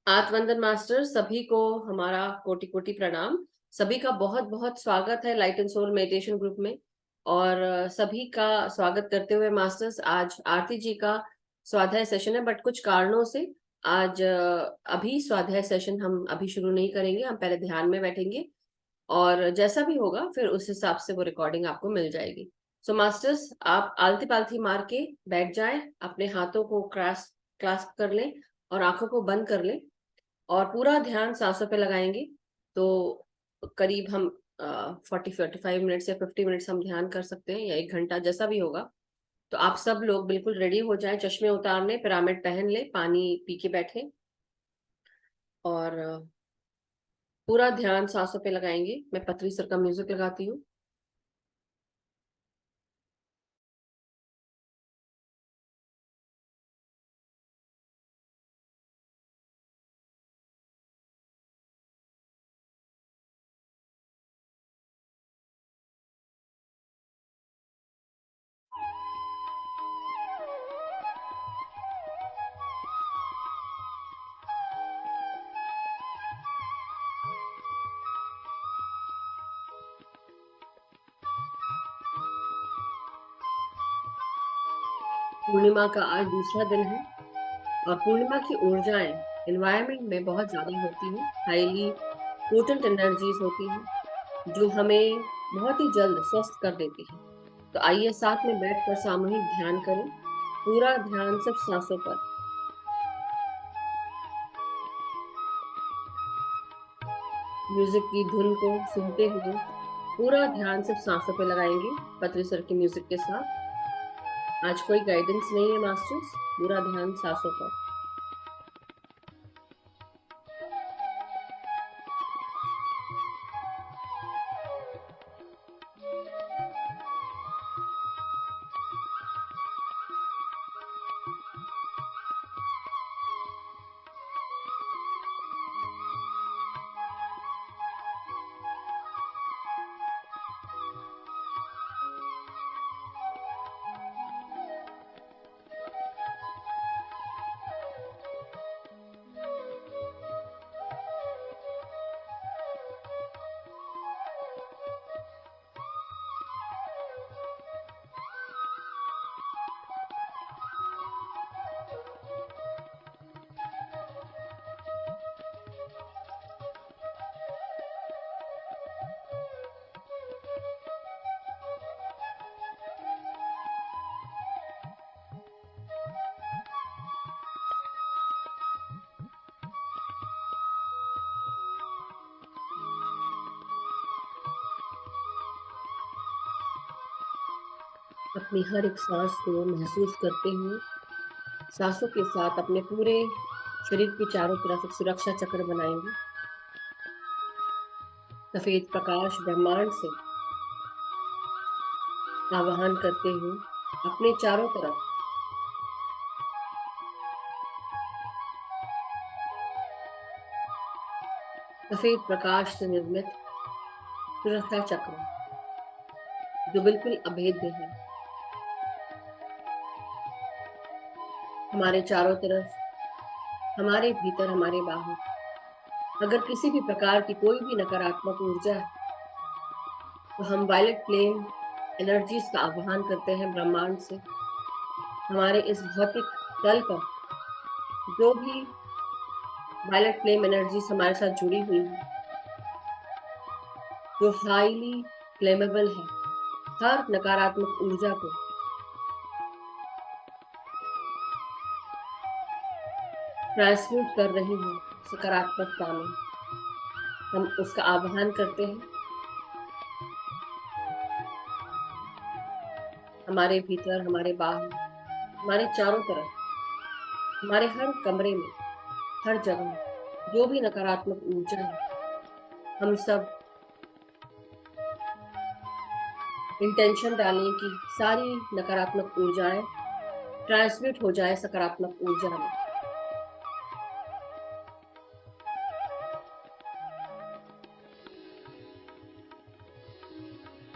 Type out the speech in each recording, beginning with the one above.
आत्मवंदन master सभी को हमारा कोटि कोटि प्रणाम। सभी का बहुत बहुत स्वागत है light and soul meditation group में। और सभी का स्वागत करते हुए मास्टर्स, आज आरती जी का स्वाध्याय सेशन है, बट कुछ कारणों से आज अभी स्वाध्याय सेशन हम अभी शुरू नहीं करेंगे। हम पहले ध्यान में बैठेंगे और जैसा भी होगा फिर उस हिसाब से वो रिकॉर्डिंग आपको मिल जाएगी। सो मास्टर्स, आप आलती पालती मार के बैठ जाएं, अपने हाथों को क्लास्प कर लें और आंखों को बंद कर लें और पूरा ध्यान सांसों पे लगाएंगे। तो करीब हम 40-45 मिनट्स या 50 मिनट्स हम ध्यान कर सकते हैं, या 1 घंटा जैसा भी होगा। तो आप सब लोग बिल्कुल रेडी हो जाएं, चश्मे उतारने, पिरामिड पहन ले, पानी पी के बैठे और पूरा ध्यान सांसों पे लगाएंगे। मैं पतरी सर का म्यूजिक लगाती हूँ। पूर्णिमा का आज दूसरा दिन है और पूर्णिमा की ऊर्जाएं एनवायरनमेंट में बहुत ज्यादा होती हैं, हाईली पोटेंट एनर्जीज होती हैं जो हमें बहुत ही जल्द स्वस्थ कर देती है। तो आइए साथ में बैठकर सामूहिक ध्यान करें, पूरा ध्यान सिर्फ सांसों पर। म्यूजिक की धुन को सुनते हुए पूरा ध्यान सिर्फ सांसों पे लगाएंगे, पतरी सर के म्यूजिक के साथ। आज कोई गाइडेंस नहीं है मास्टर्स, पूरा ध्यान सांसों पर। अपनी हर एक सांस को महसूस करते हुए सांसों के साथ अपने पूरे शरीर के चारों तरफ एक सुरक्षा चक्र बनाएंगे। सफेद प्रकाश ब्रह्मांड से आवाहन करते हुए अपने चारों तरफ सफेद प्रकाश से निर्मित सुरक्षा चक्र जो बिल्कुल अभेद्य है, हमारे चारों तरफ, हमारे भीतर, हमारे बाहर, अगर किसी भी प्रकार की कोई भी नकारात्मक ऊर्जा है तो हम वायलेट फ्लेम एनर्जीज का आह्वान करते हैं ब्रह्मांड से। हमारे इस भौतिक तल पर जो भी वायलेट फ्लेम एनर्जीज हमारे साथ जुड़ी हुई है, जो हाईली फ्लेमेबल है, हर नकारात्मक ऊर्जा को ट्रांसम्यूट कर रही है सकारात्मकता में, हम उसका आह्वान करते हैं। हमारे भीतर, हमारे बाहर, हमारे चारों तरफ, हमारे हर कमरे में, हर जगह जो भी नकारात्मक ऊर्जा है, हम सब इंटेंशन डालें कि सारी नकारात्मक ऊर्जाएं ट्रांसम्यूट हो जाए सकारात्मक ऊर्जा में।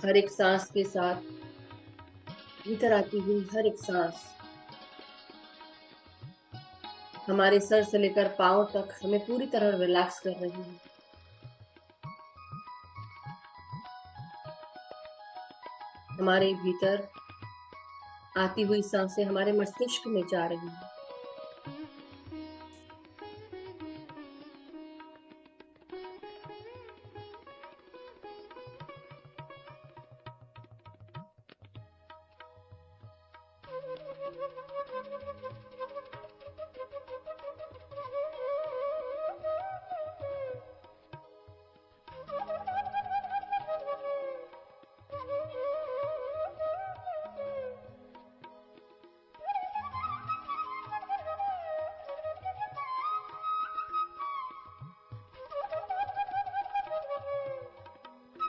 हर एक सांस के साथ भीतर आती हुई हर एक सांस हमारे सर से लेकर पाँव तक हमें पूरी तरह रिलैक्स कर रही है। हमारे भीतर आती हुई सांसें हमारे मस्तिष्क में जा रही हैं।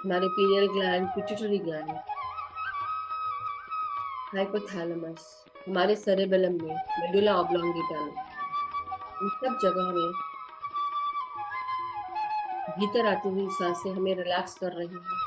हमारे pineal gland, pituitary gland, hypothalamus, हमारे सेरेबेलम में, मेडुला ऑब्लोंगेटा में, इन सब जगह में भीतर आती हुई सांसें हमें रिलैक्स कर रही हैं।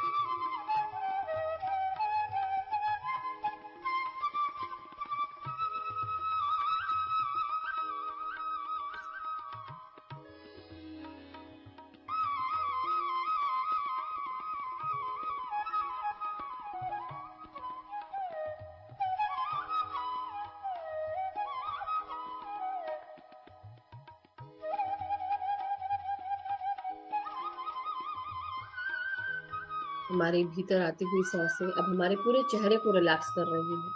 हमारे भीतर आती हुई सांसें अब हमारे पूरे चेहरे को रिलैक्स कर रही हैं।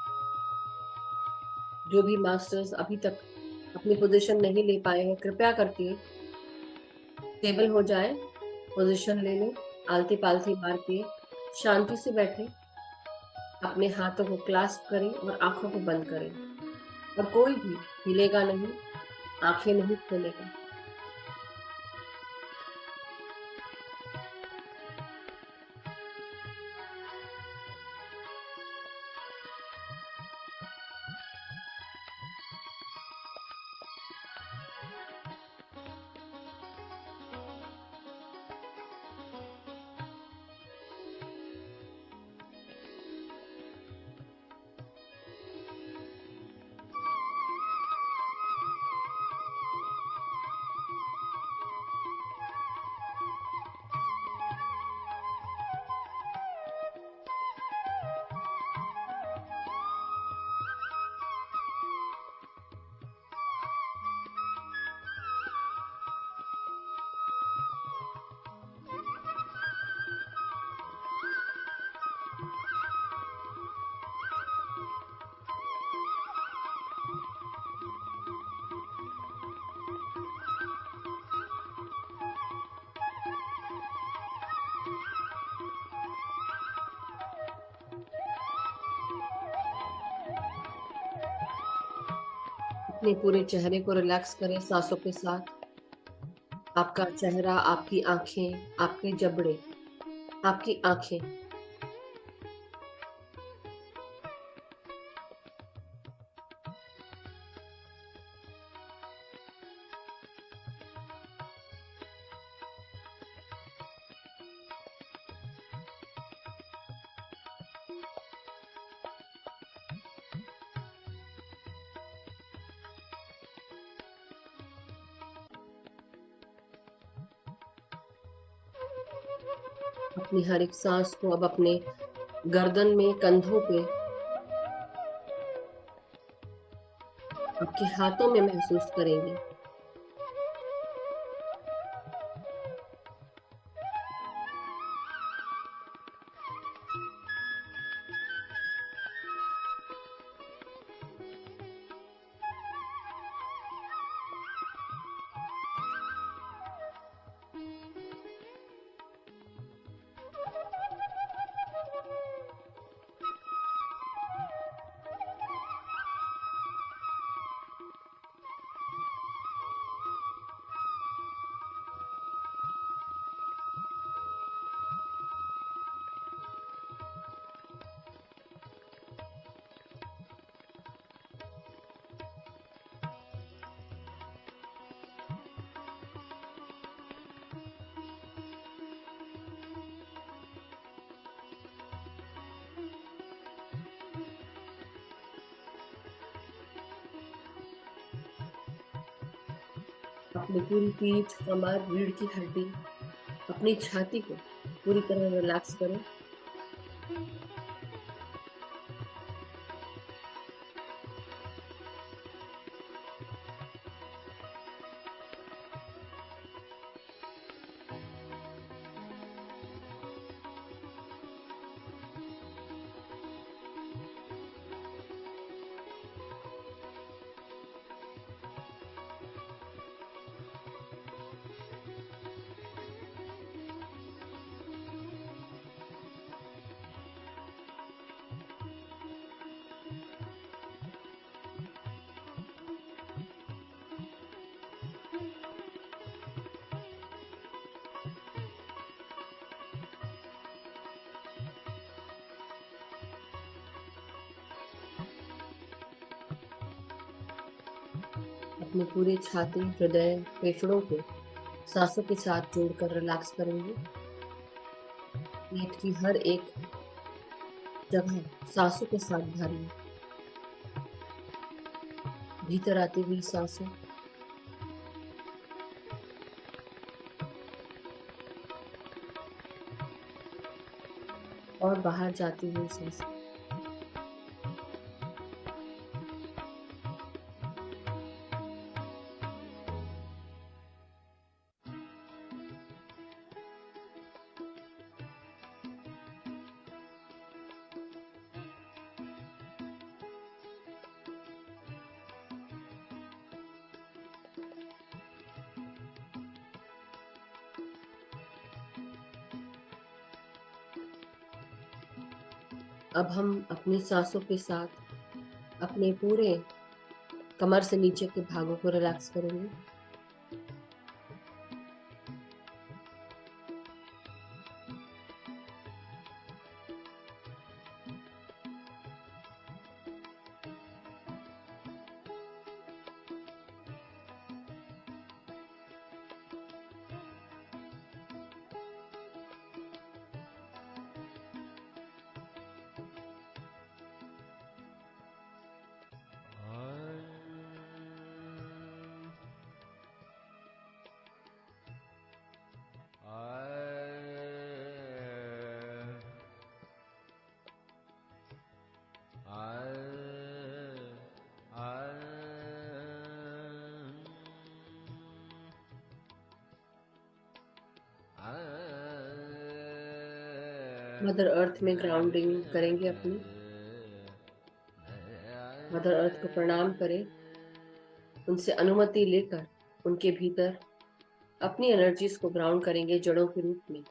जो भी मास्टर्स अभी तक अपनी पोजीशन नहीं ले पाए हैं, कृपया करके स्टेबल हो जाए, पोजीशन ले लें, आलती पालती मार के शांति से बैठे, अपने हाथों को क्लास्प करें और आंखों को बंद करें, और कोई भी हिलेगा नहीं, आंखें नहीं खोलेगा। अपने पूरे चेहरे को रिलैक्स करें सांसों के साथ। आपका चेहरा, आपकी आंखें, आपके जबड़े, आपकी आंखें। अपनी हर एक सांस को अब अपने गर्दन में, कंधों पे, आपके हाथों में महसूस करेंगे। अपनी पूरी पीठ, कमर, रीढ़ की हड्डी, अपनी छाती को पूरी तरह रिलैक्स करें। अपने पूरे छाती, हृदय, फेफड़ों को सांसों के साथ जोड़कर रिलैक्स करेंगे। पेट की हर एक जगह सांसों के साथ भरिए। भीतर आती हुई सांसें और बाहर जाती हुई सांसें। अब हम अपनी सांसों के साथ अपने पूरे कमर से नीचे के भागों को रिलैक्स करेंगे। मदर अर्थ में ग्राउंडिंग करेंगे अपनी। मदर अर्थ को प्रणाम करें, उनसे अनुमति लेकर उनके भीतर अपनी एनर्जीज को ग्राउंड करेंगे जड़ों के रूप में।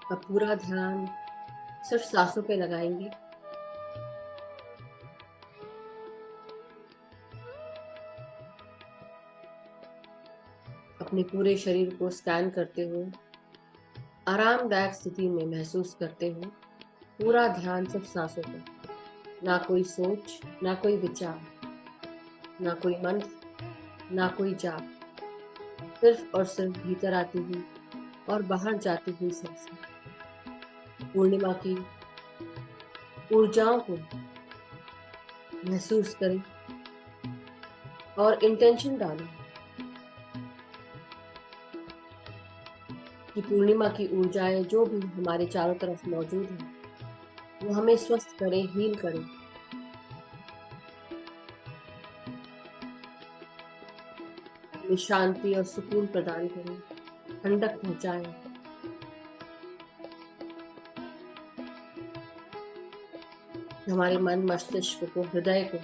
अब पूरा ध्यान सिर्फ सांसों पे लगाएंगे। अपने पूरे शरीर को स्कैन करते हुए आरामदायक स्थिति में महसूस करते हुए पूरा ध्यान सिर्फ सांसों पर। ना कोई सोच, ना कोई विचार, ना कोई मंत्र, ना कोई जाप, सिर्फ और सिर्फ भीतर आती हुई और बाहर जाती हुई सांसें। पूर्णिमा की ऊर्जाओं को महसूस करें और इंटेंशन डालें कि पूर्णिमा की ऊर्जाएं जो भी हमारे चारों तरफ मौजूद हैं वो हमें स्वस्थ करें, हील करें, हमें शांति और सुकून प्रदान करें, ठंडक पहुंचाएं। हमारे मन, मस्तिष्क को, हृदय को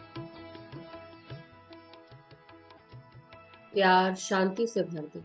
प्यार, शांति से भर दें।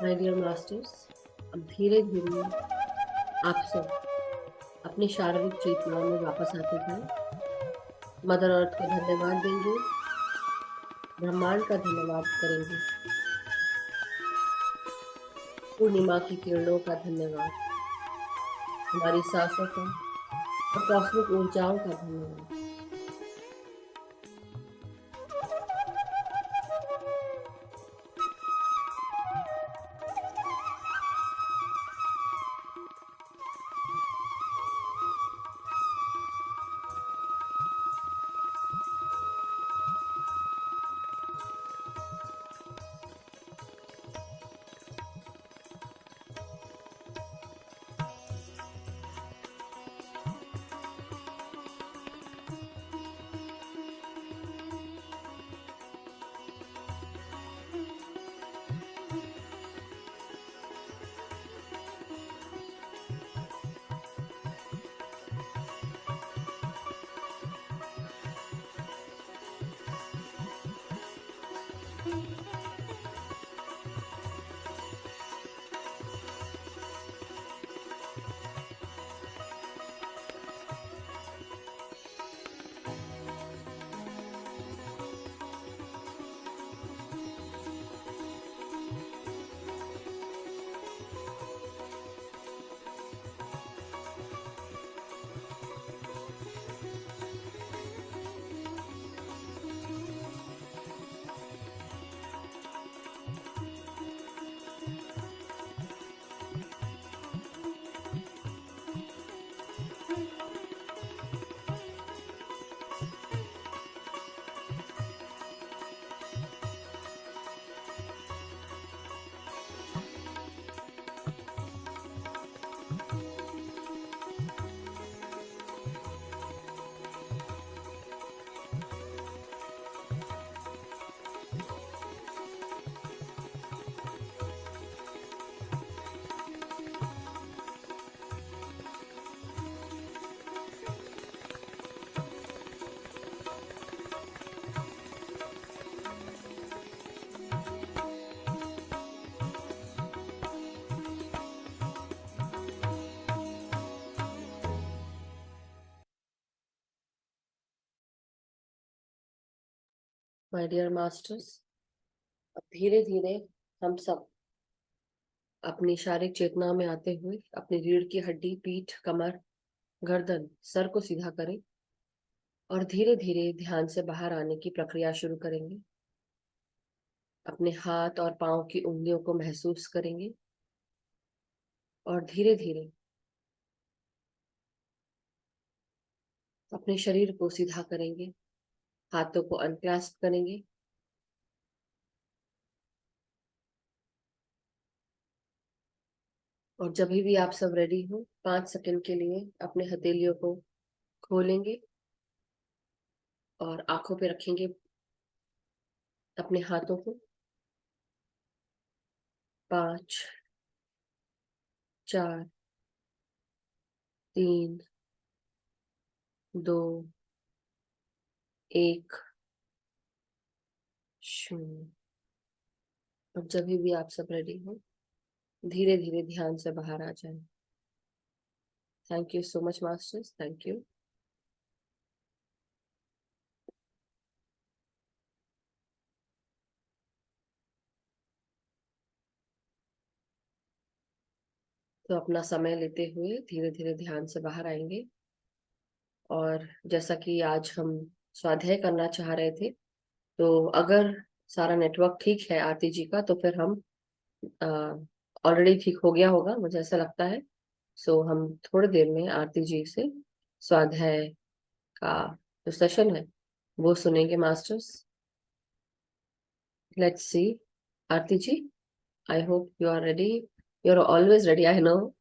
माय डियर मास्टर्स, अब धीरे धीरे आप सब अपनी शारीरिक चेतनाओं में वापस आते जाएं। मदर अर्थ को धन्यवाद देंगे, ब्रह्मांड का धन्यवाद करेंगे, पूर्णिमा की किरणों का धन्यवाद, हमारी सांसों का और कॉस्मिक ऊर्जाओं का धन्यवाद। माय डियर मास्टर्स, अब धीरे धीरे हम सब अपनी शारीरिक चेतना में आते हुए अपनी रीढ़ की हड्डी, पीठ, कमर, गर्दन, सर को सीधा करें और धीरे धीरे ध्यान से बाहर आने की प्रक्रिया शुरू करेंगे। अपने हाथ और पांव की उंगलियों को महसूस करेंगे और धीरे धीरे अपने शरीर को सीधा करेंगे। हाथों को अनक्लास्प करेंगे और जब भी आप सब रेडी हो 5 सेकंड के लिए अपने हथेलियों को खोलेंगे और आंखों पे रखेंगे अपने हाथों को। 5, 4, 3, 2, 1, 0। और जब भी आप सब रेडी हो धीरे धीरे ध्यान से बाहर आ जाएं। Thank you so much masters, thank you. तो अपना समय लेते हुए धीरे धीरे ध्यान से बाहर आएंगे। और जैसा कि आज हम स्वाध्याय करना चाह रहे थे, तो अगर सारा नेटवर्क ठीक है आरती जी का, तो फिर हम ऑलरेडी ठीक हो गया होगा, मुझे ऐसा लगता है। सो हम थोड़ी देर में आरती जी से स्वाध्याय का जो सेशन है वो सुनेंगे masters. Let's see. Aarti ji, I hope you are ready. You're always ready, I know.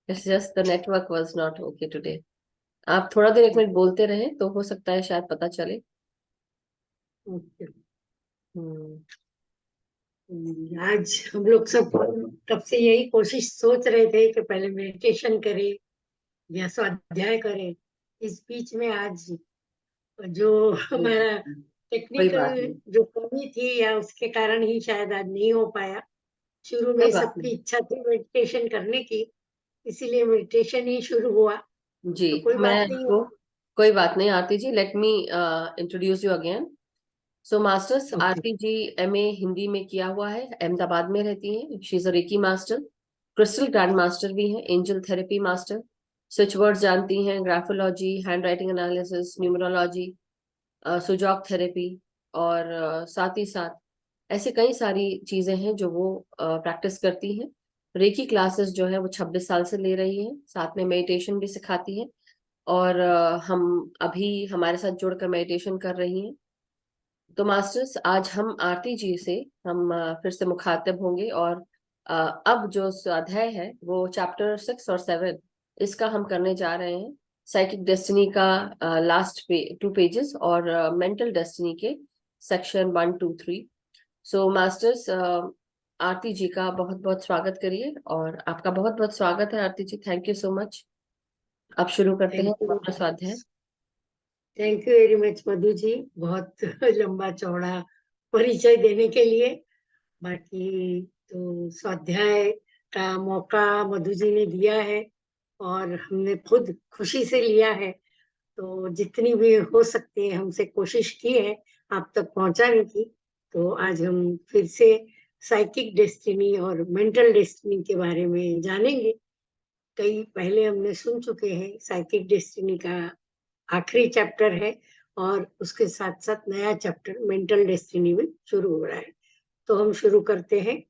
It's just the network was not okay today. आप थोड़ा देर 1 मिनट बोलते रहे तो हो सकता है शायद पता चले। ओके। हम्म। आज हम लोग सब तब से यही कोशिश सोच रहे थे कि पहले मेडिटेशन करें या स्वाध्याय करें। इस बीच में आज जो हमारा कोई टेक्निकल बात नहीं, जो कमी थी या उसके कारण ही शायद आज नहीं हो पाया। शुरू कोई में बात सबकी नहीं इच्छा थी मेडिटेशन करने की, इसीलिए मेडिटेशन ही शुरू हुआ। जी। तो कोई मैं बात नहीं। आपको कोई बात नहीं Aarti ji, let me introduce you again. So masters, okay. Aarti ji MA Hindi में किया हुआ है, अहमदाबाद में रहती हैं। She is a reiki master, crystal grand master भी हैं, angel therapy master, switch words जानती हैं, graphology, hand writing analysis, numerology, sujok therapy और साथ ही साथ ऐसे कई सारी चीजें हैं जो वो प्रैक्टिस करती हैं। रेकी क्लासेस जो है वो 26 साल से ले रही है, साथ में मेडिटेशन भी सिखाती है और हम अभी हमारे साथ जुड़कर मेडिटेशन कर रही हैं। तो मास्टर्स, आज हम आरती जी से हम फिर से मुखातिब होंगे और अब जो स्वाध्याय है वो चैप्टर 6 और 7 इसका हम करने जा रहे हैं। साइकिक डेस्टिनी का लास्ट 2 पेजेस और मेंटल डेस्टिनी के सेक्शन 1, 2, 3। सो मास्टर्स, आरती जी का बहुत बहुत स्वागत करिए। और आपका बहुत बहुत स्वागत है आरती ji, thank you so much. अब शुरू करते हैं थैंक यू। अपना स्वाध्याय। Thank you very much Madhu ji, बहुत लंबा चौड़ा परिचय देने के लिए। बाकी तो स्वाध्याय का मौका मधु जी ने दिया है और हमने खुद खुशी से लिया है। तो जितनी भी हो सकती है हमसे कोशिश की है आप तक पहुंचाने की। तो आज हम फिर से साइकिक डेस्टिनी और मेंटल डेस्टिनी के बारे में जानेंगे। कई पहले हमने सुन चुके हैं, साइकिक डेस्टिनी का आखिरी चैप्टर है और उसके साथ साथ नया चैप्टर मेंटल डेस्टिनी में शुरू हो रहा है। तो हम शुरू करते हैं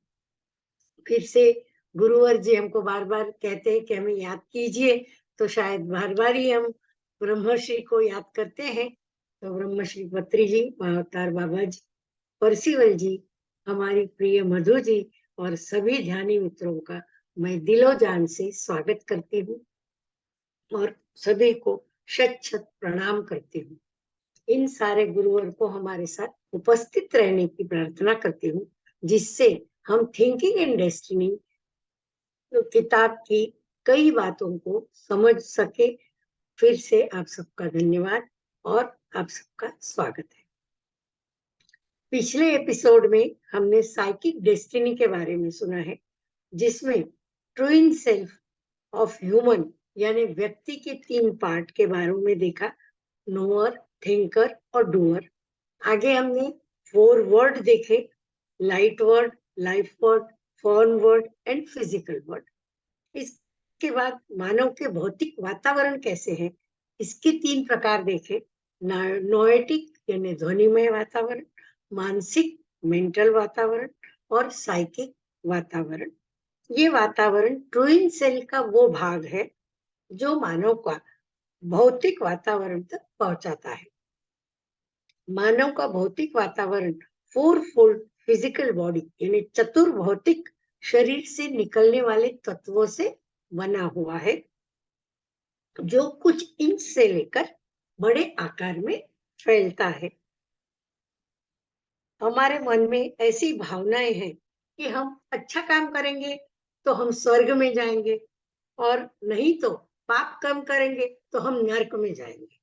फिर से। गुरुवर जी हमको बार बार कहते हैं कि हमें याद कीजिए, तो शायद बार बार ही हम ब्रह्मश्री को याद करते हैं। तो ब्रह्मश्री पत्री जी, महाअवतार बाबा जी, परसिवल जी, हमारी प्रिय मधु जी और सभी ध्यानी मित्रों का मैं दिलो जान से स्वागत करती हूँ और सभी को शत शत प्रणाम करती हूँ। इन सारे गुरुवर को हमारे साथ उपस्थित रहने की प्रार्थना करती हूँ, जिससे हम थिंकिंग इन डेस्टिनी किताब की कई बातों को समझ सके। फिर से आप सबका धन्यवाद और आप सबका स्वागत है। पिछले एपिसोड में हमने साइकिक डेस्टिनी के बारे में सुना है, जिसमें ट्विन सेल्फ ऑफ ह्यूमन यानी व्यक्ति के 3 पार्ट के बारे में देखा, नोअर, थिंकर और डूअर। आगे हमने 4 वर्ड देखे, light word, life word, form word and physical word. इसके बाद मानव के भौतिक वातावरण कैसे है, इसके 3 प्रकार देखे, नोएटिक यानी ध्वनिमय वातावरण, मानसिक मेंटल वातावरण और साइकिक वातावरण। ये वातावरण ट्विन सेल का वो भाग है जो मानव का भौतिक वातावरण तक पहुंचाता है। मानव का भौतिक वातावरण 4 फोल्ड फिजिकल बॉडी यानी चतुर भौतिक शरीर से निकलने वाले तत्वों से बना हुआ है, जो कुछ इंच से लेकर बड़े आकार में फैलता है। हमारे मन में ऐसी भावनाएं हैं कि हम अच्छा काम करेंगे तो हम स्वर्ग में जाएंगे, और नहीं तो पाप कम करेंगे तो हम नरक में जाएंगे।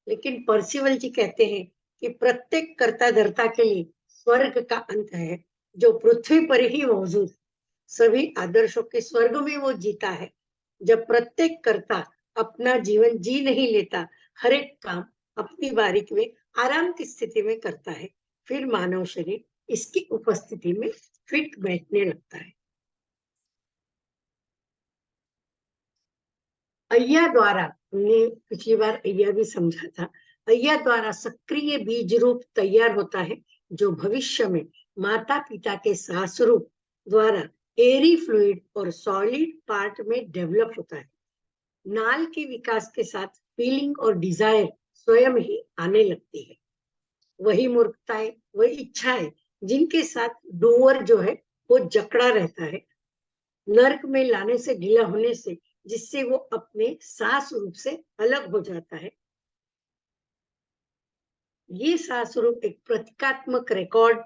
लेकिन पर्सिवल जी कहते हैं कि प्रत्येक कर्ता धर्ता के लिए स्वर्ग का अंत है, जो पृथ्वी पर ही मौजूद। सभी आदर्शों के स्वर्ग में वो जीता है, जब प्रत्येक कर्ता अपना जीवन जी नहीं लेता, हर एक काम अपनी बारीक में आराम की स्थिति में करता है, फिर मानव शरीर इसकी उपस्थिति में फिट बैठने लगता है। अय्या द्वारा, हमने पिछली बार अय्या भी समझा था, अय्या द्वारा सक्रिय बीज रूप तैयार होता है, जो भविष्य में माता पिता के सांस रूप द्वारा एरी फ्लूइड और सॉलिड पार्ट में डेवलप होता है। नाल के विकास के साथ फीलिंग और डिजायर स्वयं ही आने लगती है। वही मूर्खताएं, वही इच्छाएं जिनके साथ डूअर जो है वो जकड़ा रहता है, नर्क में लाने से, ढीला होने से, जिससे वो अपने सांस रूप से अलग हो जाता है। ये सांस रूप एक प्रतीकात्मक रिकॉर्ड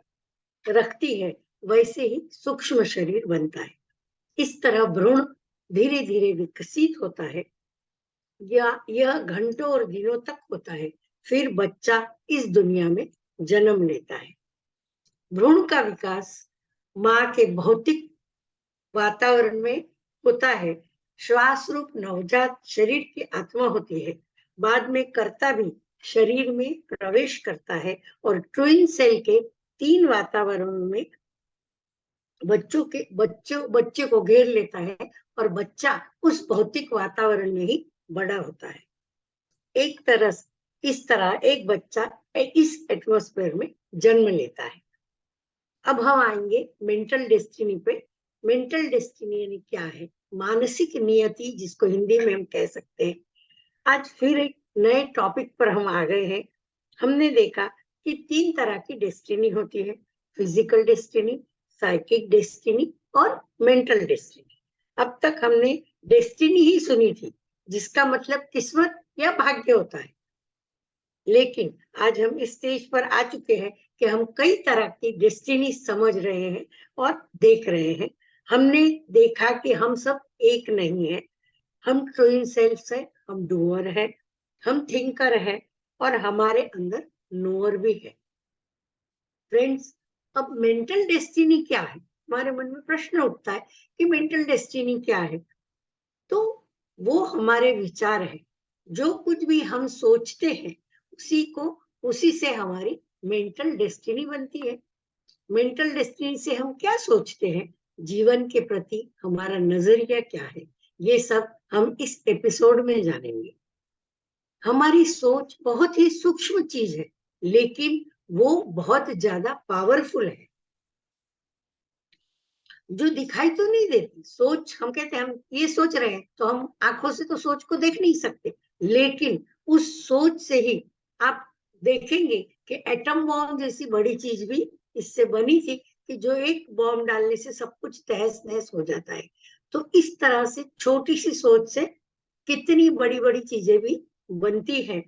रखती है, वैसे ही सूक्ष्म शरीर बनता है। इस तरह भ्रूण धीरे धीरे विकसित होता है, या यह घंटों और दिनों तक होता है, फिर बच्चा इस दुनिया में जन्म लेता है। भ्रूण का विकास माँ के भौतिक वातावरण में होता है। श्वास रूप नवजात शरीर की आत्मा होती है, बाद में कर्ता भी शरीर में प्रवेश करता है और ट्विन सेल के 3 वातावरणों में बच्चे को घेर लेता है, और बच्चा उस भौतिक वातावरण में ही बड़ा होता है। इस तरह एक बच्चा इस एटमॉस्फेयर में जन्म लेता है। अब हम आएंगे मेंटल डेस्टिनी पे। मेंटल डेस्टिनी यानी क्या है? मानसिक नियति, जिसको हिंदी में हम कह सकते हैं। आज फिर एक नए टॉपिक पर हम आ गए हैं। हमने देखा कि 3 तरह की डेस्टिनी होती है, फिजिकल डेस्टिनी, साइकिक डेस्टिनी और मेंटल डेस्टिनी। अब तक हमने डेस्टिनी ही सुनी थी, जिसका मतलब किस्मत या भाग्य होता है। लेकिन आज हम इस स्टेज पर आ चुके हैं कि हम कई तरह की डेस्टिनी समझ रहे हैं और देख रहे हैं। हमने देखा कि हम सब एक नहीं है, हम ट्विन सेल्स है, हम डूअर है, हम थिंकर है, और हमारे अंदर नोअर भी है। फ्रेंड्स, अब मेंटल डेस्टिनी क्या है? हमारे मन में प्रश्न उठता है कि मेंटल डेस्टिनी क्या है? तो वो हमारे विचार है। जो कुछ भी हम सोचते हैं, उसी से हमारी मेंटल डेस्टिनी बनती है। मेंटल डेस्टिनी से हम क्या सोचते हैं, जीवन के प्रति हमारा नजरिया क्या है, ये सब हम इस एपिसोड में जानेंगे। हमारी सोच बहुत ही सूक्ष्म चीज है, लेकिन वो बहुत ज्यादा पावरफुल है, जो दिखाई तो नहीं देती। सोच, हम कहते हैं हम ये सोच रहे हैं, तो हम आंखों से तो सोच को देख नहीं सकते, लेकिन उस सोच से ही आप देखेंगे कि एटम बॉम्ब जैसी बड़ी चीज भी इससे बनी थी, कि जो एक बॉम्ब डालने से सब कुछ तहस नहस हो जाता है। तो इस तरह से छोटी सी सोच से कितनी बड़ी बड़ी चीजें भी बनती हैं।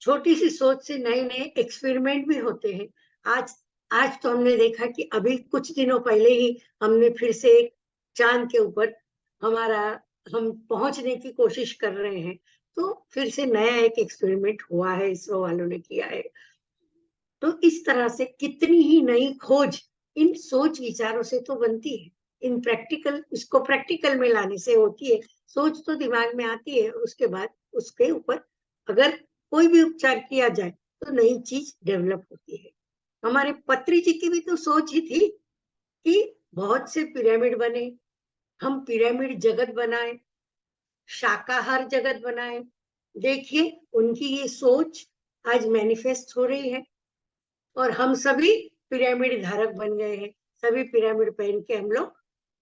छोटी सी सोच से नए नए एक्सपेरिमेंट भी होते हैं। आज आज तो हमने देखा कि अभी कुछ दिनों पहले ही हमने फिर से एक चांद के ऊपर हमारा हम पहुंचने की कोशिश कर रहे हैं। तो फिर से नया एक एक्सपेरिमेंट हुआ है, इसरो वालों ने किया है। तो इस तरह से कितनी ही नई खोज इन सोच विचारों से तो बनती है। इन प्रैक्टिकल, इसको प्रैक्टिकल में लाने से होती है। सोच तो दिमाग में आती है, उसके बाद उसके ऊपर अगर कोई भी उपचार किया जाए तो नई चीज डेवलप होती है। हमारे पत्री जी की भी तो सोच ही थी कि बहुत से पिरामिड बने, हम पिरामिड जगत बनाए, शाकाहार जगत बनाए। देखिए उनकी ये सोच आज मैनिफेस्ट हो रही है और हम सभी पिरामिड धारक बन गए हैं। सभी पिरामिड पहन के हम लोग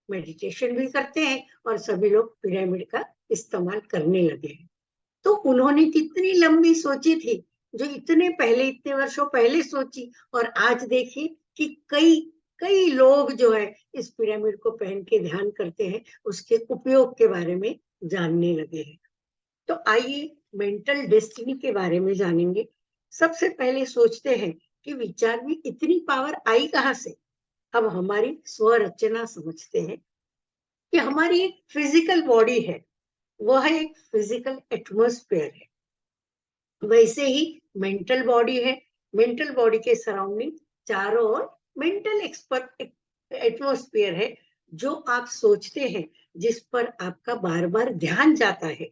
मेडिटेशन भी करते हैं और सभी लोग पिरामिड का इस्तेमाल करने लगे हैं। तो उन्होंने कितनी लंबी सोची थी, जो इतने पहले, इतने वर्षों पहले सोची, और आज देखिए कि कई कई लोग जो है इस पिरामिड को पहन के ध्यान करते हैं, उसके उपयोग के बारे में जानने लगे हैं। तो आइए मेंटल डेस्टिनी के बारे में जानेंगे। सबसे पहले सोचते हैं कि विचार में इतनी पावर आई कहाँ से। अब हमारी स्वरचना समझते हैं कि हमारी एक फिजिकल बॉडी है, वह एक फिजिकल एटमॉस्फेयर है। वैसे ही मेंटल बॉडी है, मेंटल बॉडी के सराउंडिंग चारों ओर मेंटल एटमॉस्फेयर है, जो आप सोचते हैं, जिस पर आपका बार बार ध्यान जाता है।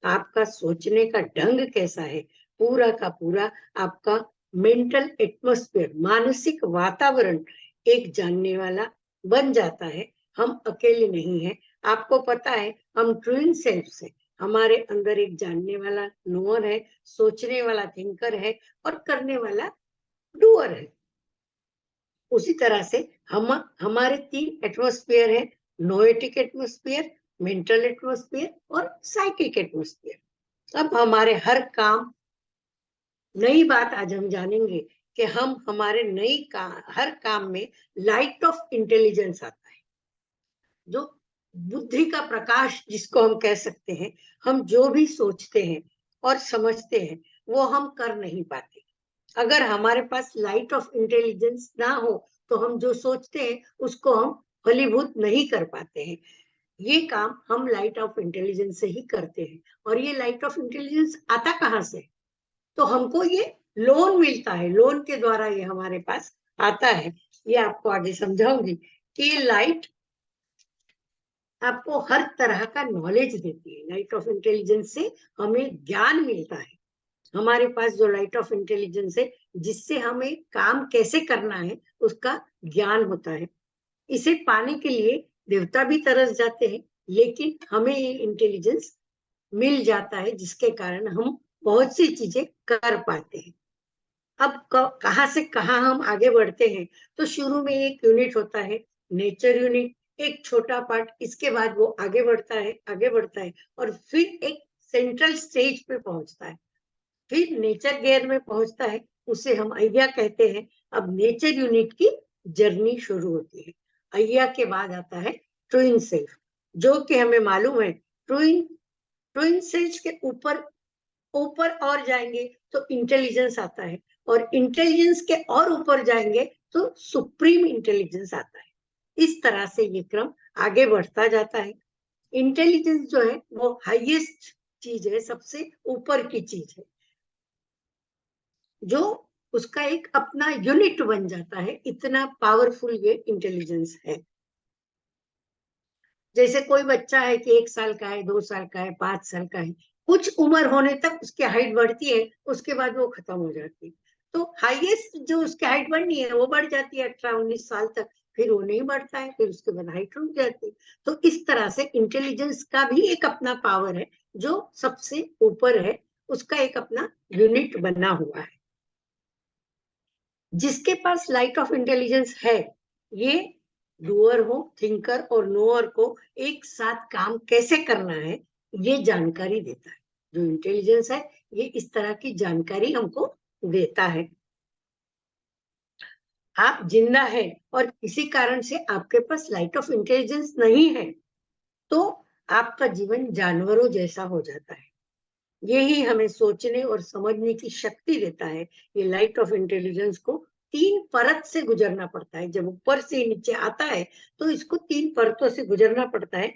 आपका सोचने का ढंग कैसा है, पूरा का पूरा आपका मेंटल एटमॉस्फेयर, मानसिक वातावरण एक जानने वाला बन जाता है। हम अकेले नहीं हैं। आपको पता है हम ट्विन सेल्फ्स हैं। हमारे अंदर एक जानने वाला नोअर है, सोचने वाला थिंकर है और करने वाला डूअर है। उसी तरह से हम हमारे 3 एटमॉस्फेयर है, नोएटिक एटमॉस्फेयर, मेंटल एटमॉस्फेयर और साइकिक एटमॉस्फेयर। अब हमारे हर काम, नई बात आज हम जानेंगे कि हम हमारे हर काम में लाइट ऑफ इंटेलिजेंस आता है, जो बुद्धि का प्रकाश जिसको हम कह सकते हैं। हम जो भी सोचते हैं और समझते हैं वो हम कर नहीं पाते। अगर हमारे पास लाइट ऑफ इंटेलिजेंस ना हो तो हम जो सोचते हैं उसको हम फलीभूत नहीं कर पाते हैं। ये काम हम लाइट ऑफ इंटेलिजेंस से ही करते हैं। और ये लाइट ऑफ इंटेलिजेंस आता कहाँ से? तो हमको ये लोन मिलता है, लोन के द्वारा ये हमारे पास आता है। ये आपको आगे समझाऊंगी कि ये लाइट आपको हर तरह का नॉलेज देती है। लाइट ऑफ इंटेलिजेंस से हमें ज्ञान मिलता है। हमारे पास जो लाइट ऑफ इंटेलिजेंस है, जिससे हमें काम कैसे करना है उसका ज्ञान होता है। इसे पाने के लिए देवता भी तरस जाते हैं, लेकिन हमें ये इंटेलिजेंस मिल जाता है, जिसके कारण हम बहुत सी चीजें कर पाते हैं। अब कहाँ से कहाँ हम आगे बढ़ते हैं, तो शुरू में एक यूनिट होता है, नेचर यूनिट, एक छोटा पार्ट। इसके बाद वो आगे बढ़ता है, आगे बढ़ता है और फिर एक सेंट्रल स्टेज पे पहुंचता है, फिर नेचर गेयर में पहुंचता है, उसे हम अय्या कहते हैं। अब नेचर यूनिट की जर्नी शुरू होती है। अय्या के बाद आता है ट्विन सेल्फ, जो कि हमें मालूम है ट्विन ट्विन सेल्स के ऊपर ऊपर और जाएंगे तो इंटेलिजेंस आता है, और इंटेलिजेंस के और ऊपर जाएंगे तो सुप्रीम इंटेलिजेंस आता है। इस तरह से ये क्रम आगे बढ़ता जाता है। इंटेलिजेंस जो है वो हाईएस्ट चीज है, सबसे ऊपर की चीज है, जो उसका एक अपना यूनिट बन जाता है। इतना पावरफुल ये इंटेलिजेंस है। जैसे कोई बच्चा है कि 1 साल का है, 2 साल का है, 5 साल का है, कुछ उम्र होने तक उसकी हाइट बढ़ती है, उसके बाद वो खत्म हो जाती है। तो हाईएस्ट जो उसकी हाइट बढ़नी है वो बढ़ जाती है 18-19 साल तक, फिर वो नहीं बढ़ता है, फिर उसके बाद हाइट रुक जाती है। तो इस तरह से इंटेलिजेंस का भी एक अपना पावर है, जो सबसे ऊपर है, उसका एक अपना यूनिट बना हुआ है। जिसके पास लाइट ऑफ इंटेलिजेंस है, ये डूअर हो, थिंकर और नोअर को एक साथ काम कैसे करना है ये जानकारी देता है। जो इंटेलिजेंस है ये इस तरह की जानकारी हमको देता है। आप जिंदा है और किसी कारण से आपके पास लाइट ऑफ इंटेलिजेंस नहीं है, तो आपका जीवन जानवरों जैसा हो जाता है। यही हमें सोचने और समझने की शक्ति देता है। ये लाइट ऑफ इंटेलिजेंस को 3 परत से गुजरना पड़ता है। जब ऊपर से नीचे आता है तो इसको 3 परतों से गुजरना पड़ता है।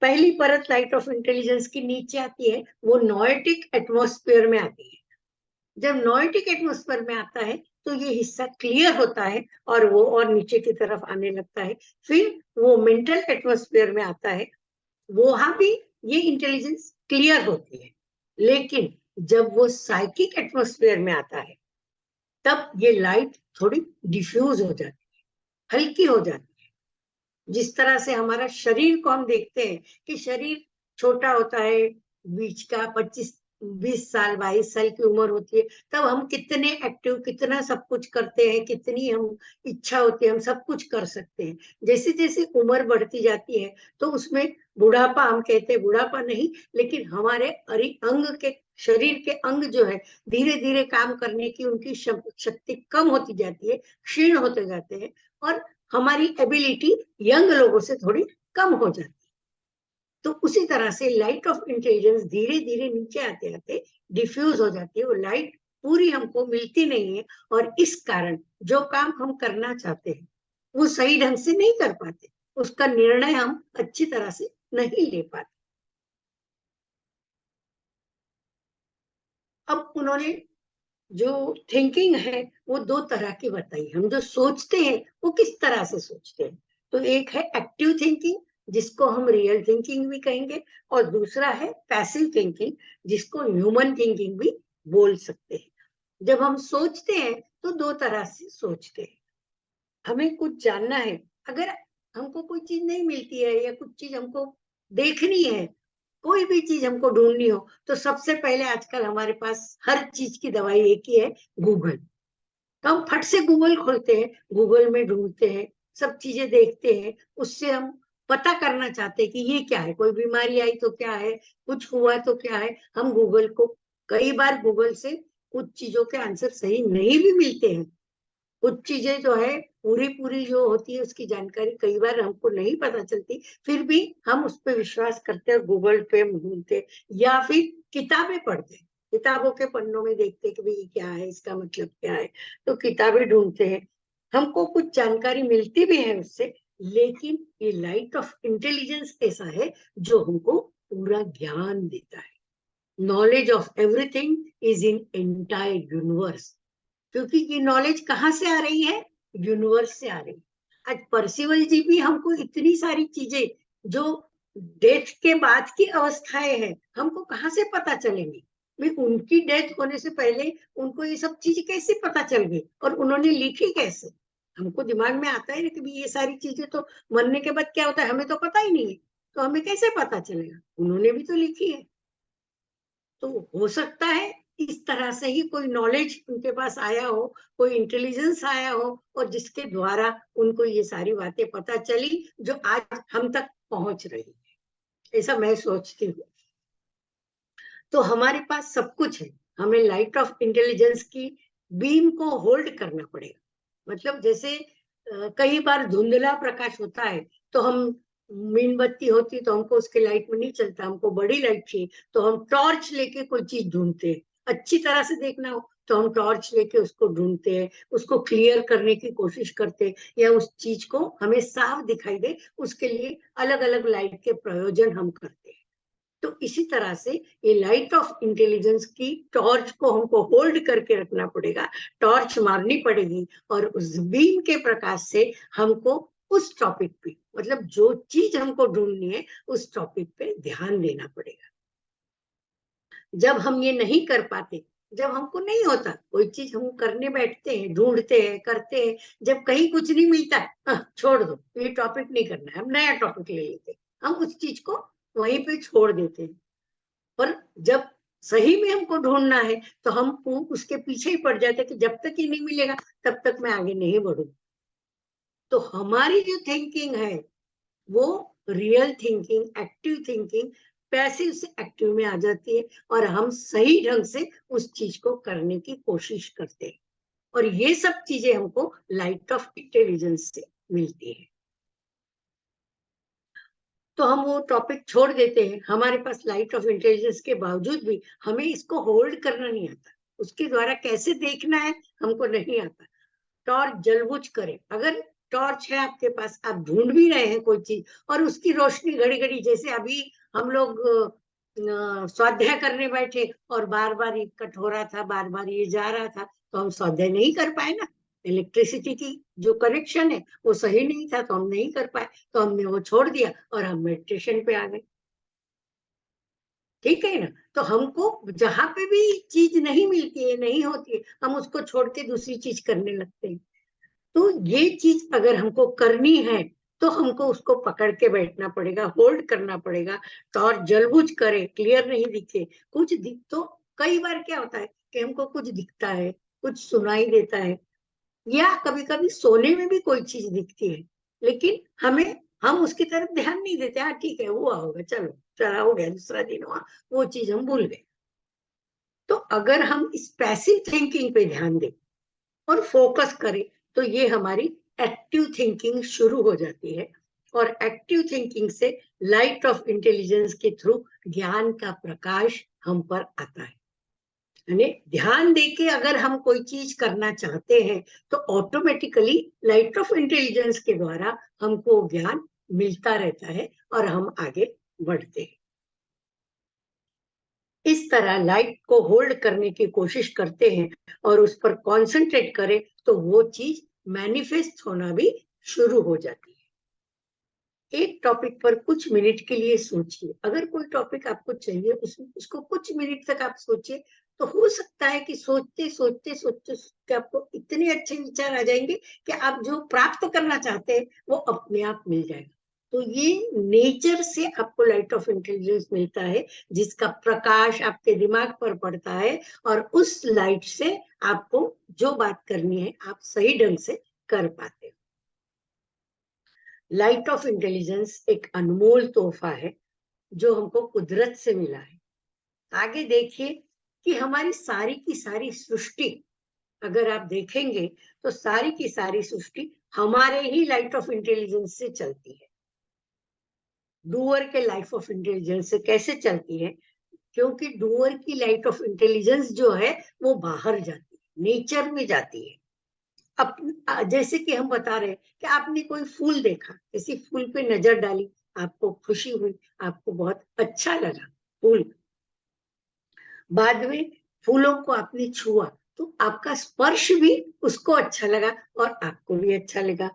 पहली परत लाइट ऑफ इंटेलिजेंस की नीचे आती है, वो नोएटिक एटमॉस्फेयर में आती है। जब नोएटिक एटमॉस्फेयर में आता है तो ये हिस्सा क्लियर होता है और वो और नीचे की तरफ आने लगता है। फिर वो मेंटल एटमॉस्फेयर में आता है, वहां भी ये इंटेलिजेंस क्लियर होती है। लेकिन जब वो साइकिक एटमॉस्फेयर में आता है, तब ये लाइट थोड़ी डिफ्यूज हो जाती है, हल्की हो जाती है। जिस तरह से हमारा शरीर को हम देखते हैं कि शरीर छोटा होता है, बीच का 25-20 साल 22 साल की उम्र होती है, तब हम कितने एक्टिव, कितना सब कुछ करते हैं, कितनी हम इच्छा होती है, हम सब कुछ कर सकते हैं। जैसे जैसे उम्र बढ़ती जाती है तो उसमें बुढ़ापा, हम कहते हैं बुढ़ापा नहीं, लेकिन हमारे अंग के, शरीर के अंग जो है धीरे धीरे काम करने की उनकी शक्ति कम होती जाती है, क्षीण होते जाते हैं, और हमारी एबिलिटी यंग लोगों से थोड़ी कम हो जाती है। तो उसी तरह से लाइट ऑफ इंटेलिजेंस धीरे धीरे नीचे आते आते डिफ्यूज हो जाती है, वो लाइट पूरी हमको मिलती नहीं है, और इस कारण जो काम हम करना चाहते हैं वो सही ढंग से नहीं कर पाते, उसका निर्णय हम अच्छी तरह से नहीं ले पाते। अब उन्होंने जो थिंकिंग है वो दो तरह की बताई। हम जो सोचते हैं वो किस तरह से सोचते हैं, तो एक है एक्टिव थिंकिंग, जिसको हम रियल थिंकिंग भी कहेंगे, और दूसरा है पैसिव थिंकिंग, जिसको ह्यूमन थिंकिंग भी बोल सकते हैं। जब हम सोचते हैं तो दो तरह से सोचते हैं। हमें कुछ जानना है, अगर हमको कोई चीज नहीं मिलती है या कुछ चीज हमको देखनी है, कोई भी चीज हमको ढूंढनी हो, तो सबसे पहले आजकल हमारे पास हर चीज की दवाई एक ही है, गूगल। तो हम फट से गूगल खोलते हैं, गूगल में ढूंढते हैं, सब चीजें देखते हैं, उससे हम पता करना चाहते हैं कि ये क्या है, कोई बीमारी आई तो क्या है, कुछ हुआ तो क्या है। हम गूगल को, कई बार गूगल से कुछ चीजों के आंसर सही नहीं भी मिलते हैं, कुछ चीजें जो है पूरी पूरी जो होती है उसकी जानकारी कई बार हमको नहीं पता चलती, फिर भी हम उस पर विश्वास करते हैं, गूगल पे ढूंढते, या फिर किताबें पढ़ते, किताबों के पन्नों में देखते कि भाई क्या है, इसका मतलब क्या है, तो किताबें ढूंढते हैं, हमको कुछ जानकारी मिलती भी है उससे। लेकिन ये लाइट ऑफ इंटेलिजेंस ऐसा है जो हमको पूरा ज्ञान देता है। Knowledge of everything is in entire universe, क्योंकि ये नॉलेज कहाँ से आ रही है, यूनिवर्स से आ रही है। आज परसिवल जी भी हमको इतनी सारी चीजें जो डेथ के बाद की अवस्थाएं हैं, हमको कहाँ से पता चलेंगी, भाई उनकी डेथ होने से पहले उनको ये सब चीज कैसे पता चल गई, और उन्होंने लिखी कैसे। हमको दिमाग में आता है ना कि ये सारी चीजें तो मरने के बाद क्या होता है हमें तो पता ही नहीं है, तो हमें कैसे पता चलेगा, उन्होंने भी तो लिखी है। तो हो सकता है इस तरह से ही कोई नॉलेज उनके पास आया हो, कोई इंटेलिजेंस आया हो, और जिसके द्वारा उनको ये सारी बातें पता चली जो आज हम तक पहुंच रही है, ऐसा मैं सोचती हूँ। तो हमारे पास सब कुछ है, हमें लाइट ऑफ इंटेलिजेंस की बीम को होल्ड करना पड़ेगा। मतलब जैसे कई बार धुंधला प्रकाश होता है, तो हम, मोमबत्ती होती तो हमको उसके लाइट में नहीं चलता, हमको बड़ी लाइट चाहिए, तो हम टॉर्च लेके कोई चीज ढूंढते हैं, अच्छी तरह से देखना हो तो हम टॉर्च लेके उसको ढूंढते हैं, उसको क्लियर करने की कोशिश करते हैं, या उस चीज को हमें साफ दिखाई दे उसके लिए अलग अलग लाइट के प्रयोजन हम करते हैं। तो इसी तरह से ये लाइट ऑफ इंटेलिजेंस की टॉर्च को हमको होल्ड करके रखना पड़ेगा, टॉर्च मारनी पड़ेगी, और उस बीम के प्रकाश से हमको उस टॉपिक पे, मतलब जो चीज हमको ढूंढनी है उस टॉपिक पे ध्यान देना पड़ेगा। जब हम ये नहीं कर पाते, जब हमको नहीं होता कोई चीज, हम करने बैठते हैं, ढूंढते हैं, करते हैं, जब कहीं कुछ नहीं मिलता है, छोड़ दो, ये टॉपिक नहीं करना है, हम नया टॉपिक ले लेते हैं, हम उस चीज को वहीं पे छोड़ देते हैं। पर जब सही में हमको ढूंढना है तो हम उसके पीछे ही पड़ जाते हैं कि जब तक ये नहीं मिलेगा तब तक मैं आगे नहीं बढ़ू। तो हमारी जो थिंकिंग है वो real thinking, active thinking, passive से एक्टिव में आ जाती है, और हम सही ढंग से उस चीज को करने की कोशिश करते हैं, और ये सब चीजें हमको लाइट ऑफ इंटेलिजेंस से मिलती है। तो हम वो टॉपिक छोड़ देते हैं, हमारे पास लाइट ऑफ इंटेलिजेंस के बावजूद भी हमें इसको होल्ड करना नहीं आता, उसके द्वारा कैसे देखना है हमको नहीं आता। टॉर्च जलबुझ करे, अगर टॉर्च है आपके पास, आप ढूंढ भी रहे हैं कोई चीज, और उसकी रोशनी घड़ी घड़ी, जैसे अभी हम लोग स्वाध्याय करने बैठे और बार बार ये कट हो रहा था, बार बार ये जा रहा था, तो हम स्वाध्याय नहीं कर पाए ना, इलेक्ट्रिसिटी की जो कनेक्शन है वो सही नहीं था, तो हम नहीं कर पाए, तो हमने वो छोड़ दिया और हम मेडिटेशन पे आ गए। ठीक है ना। तो हमको जहां पे भी चीज नहीं मिलती है, नहीं होती है, हम उसको छोड़ के दूसरी चीज करने लगते हैं। तो ये चीज अगर हमको करनी है तो हमको उसको पकड़ के बैठना पड़ेगा, होल्ड करना पड़ेगा। तो और जलबुझ करे, क्लियर नहीं दिखे, कुछ दिख तो कई बार क्या होता है कि हमको कुछ दिखता है, कुछ सुनाई देता है, या कभी कभी सोने में भी कोई चीज दिखती है, लेकिन हम उसकी तरफ ध्यान नहीं देते। हाँ ठीक है, हुआ होगा, चलो चला, हो गया, दूसरा दिन हुआ, वो चीज हम भूल गए। तो अगर हम इस पैसिव थिंकिंग पे ध्यान दें और फोकस करें तो ये हमारी एक्टिव थिंकिंग शुरू हो जाती है। और एक्टिव थिंकिंग से लाइट ऑफ इंटेलिजेंस के थ्रू ज्ञान का प्रकाश हम पर आता है। यानी ध्यान देके अगर हम कोई चीज करना चाहते हैं तो ऑटोमेटिकली लाइट ऑफ इंटेलिजेंस के द्वारा हमको ज्ञान मिलता रहता है और हम आगे बढ़ते हैं। इस तरह लाइट को होल्ड करने की कोशिश करते हैं और उस पर कंसंट्रेट करें तो वो चीज मैनिफेस्ट होना भी शुरू हो जाती है। एक टॉपिक पर कुछ मिनट के लिए सोचिए। अगर कोई टॉपिक आपको चाहिए, उसको कुछ मिनट तक आप सोचिए, तो हो सकता है कि सोचते सोचते सोचते सोचते आपको इतने अच्छे विचार आ जाएंगे कि आप जो प्राप्त करना चाहते हैं वो अपने आप मिल जाएगा। तो ये नेचर से आपको लाइट ऑफ इंटेलिजेंस मिलता है, जिसका प्रकाश आपके दिमाग पर पड़ता है और उस लाइट से आपको जो बात करनी है आप सही ढंग से कर पाते हो। लाइट ऑफ इंटेलिजेंस एक अनमोल तोहफा है जो हमको कुदरत से मिला है। आगे देखिए कि हमारी सारी की सारी सृष्टि, अगर आप देखेंगे तो सारी की सारी सृष्टि हमारे ही लाइट ऑफ इंटेलिजेंस से चलती है। डूअर के लाइट ऑफ इंटेलिजेंस से कैसे चलती है? क्योंकि डूअर की लाइट ऑफ इंटेलिजेंस जो है वो बाहर जाती है, नेचर में जाती है। अब जैसे कि हम बता रहे हैं कि आपने कोई फूल देखा, किसी फूल पे नजर डाली, आपको खुशी हुई, आपको बहुत अच्छा लगा फूल। बाद में फूलों को आपने छुआ तो आपका स्पर्श भी उसको अच्छा लगा और आपको भी अच्छा लगा।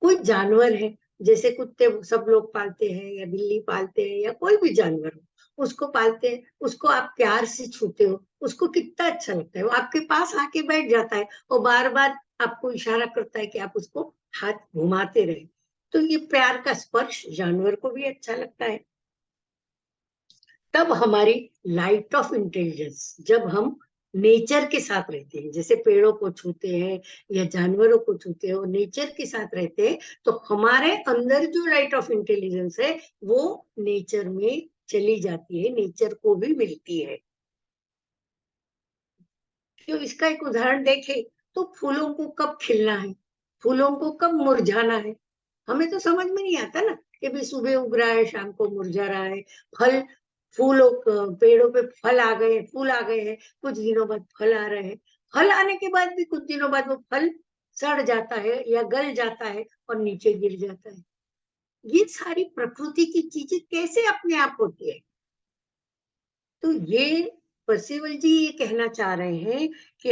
कोई जानवर है, जैसे कुत्ते सब लोग पालते हैं या बिल्ली पालते हैं या कोई भी जानवर हो, उसको पालते हैं, उसको आप प्यार से छूते हो, उसको कितना अच्छा लगता है, वो आपके पास आके बैठ जाता है और बार बार आपको इशारा करता है कि आप उसको हाथ घुमाते रहे। तो ये प्यार का स्पर्श जानवर को भी अच्छा लगता है। तब हमारी लाइट ऑफ इंटेलिजेंस, जब हम नेचर के साथ रहते हैं, जैसे पेड़ों को छूते हैं या जानवरों को छूते हैं, नेचर के साथ रहते हैं, तो हमारे अंदर जो लाइट ऑफ इंटेलिजेंस है वो नेचर में चली जाती है, नेचर को भी मिलती है। तो इसका एक उदाहरण देखें तो फूलों को कब खिलना है, फूलों को कब मुरझाना है, हमें तो समझ में नहीं आता ना कि भाई सुबह उग रहा है, शाम को मुरझा रहा है। फल, फूलों पेड़ों पे फल आ गए, फूल आ गए हैं, कुछ दिनों बाद फल आ रहे हैं, फल आने के बाद भी कुछ दिनों बाद वो फल सड़ जाता है या गल जाता है और नीचे गिर जाता है। ये सारी प्रकृति की चीजें कैसे अपने आप होती है? तो ये परसिवल जी ये कहना चाह रहे हैं कि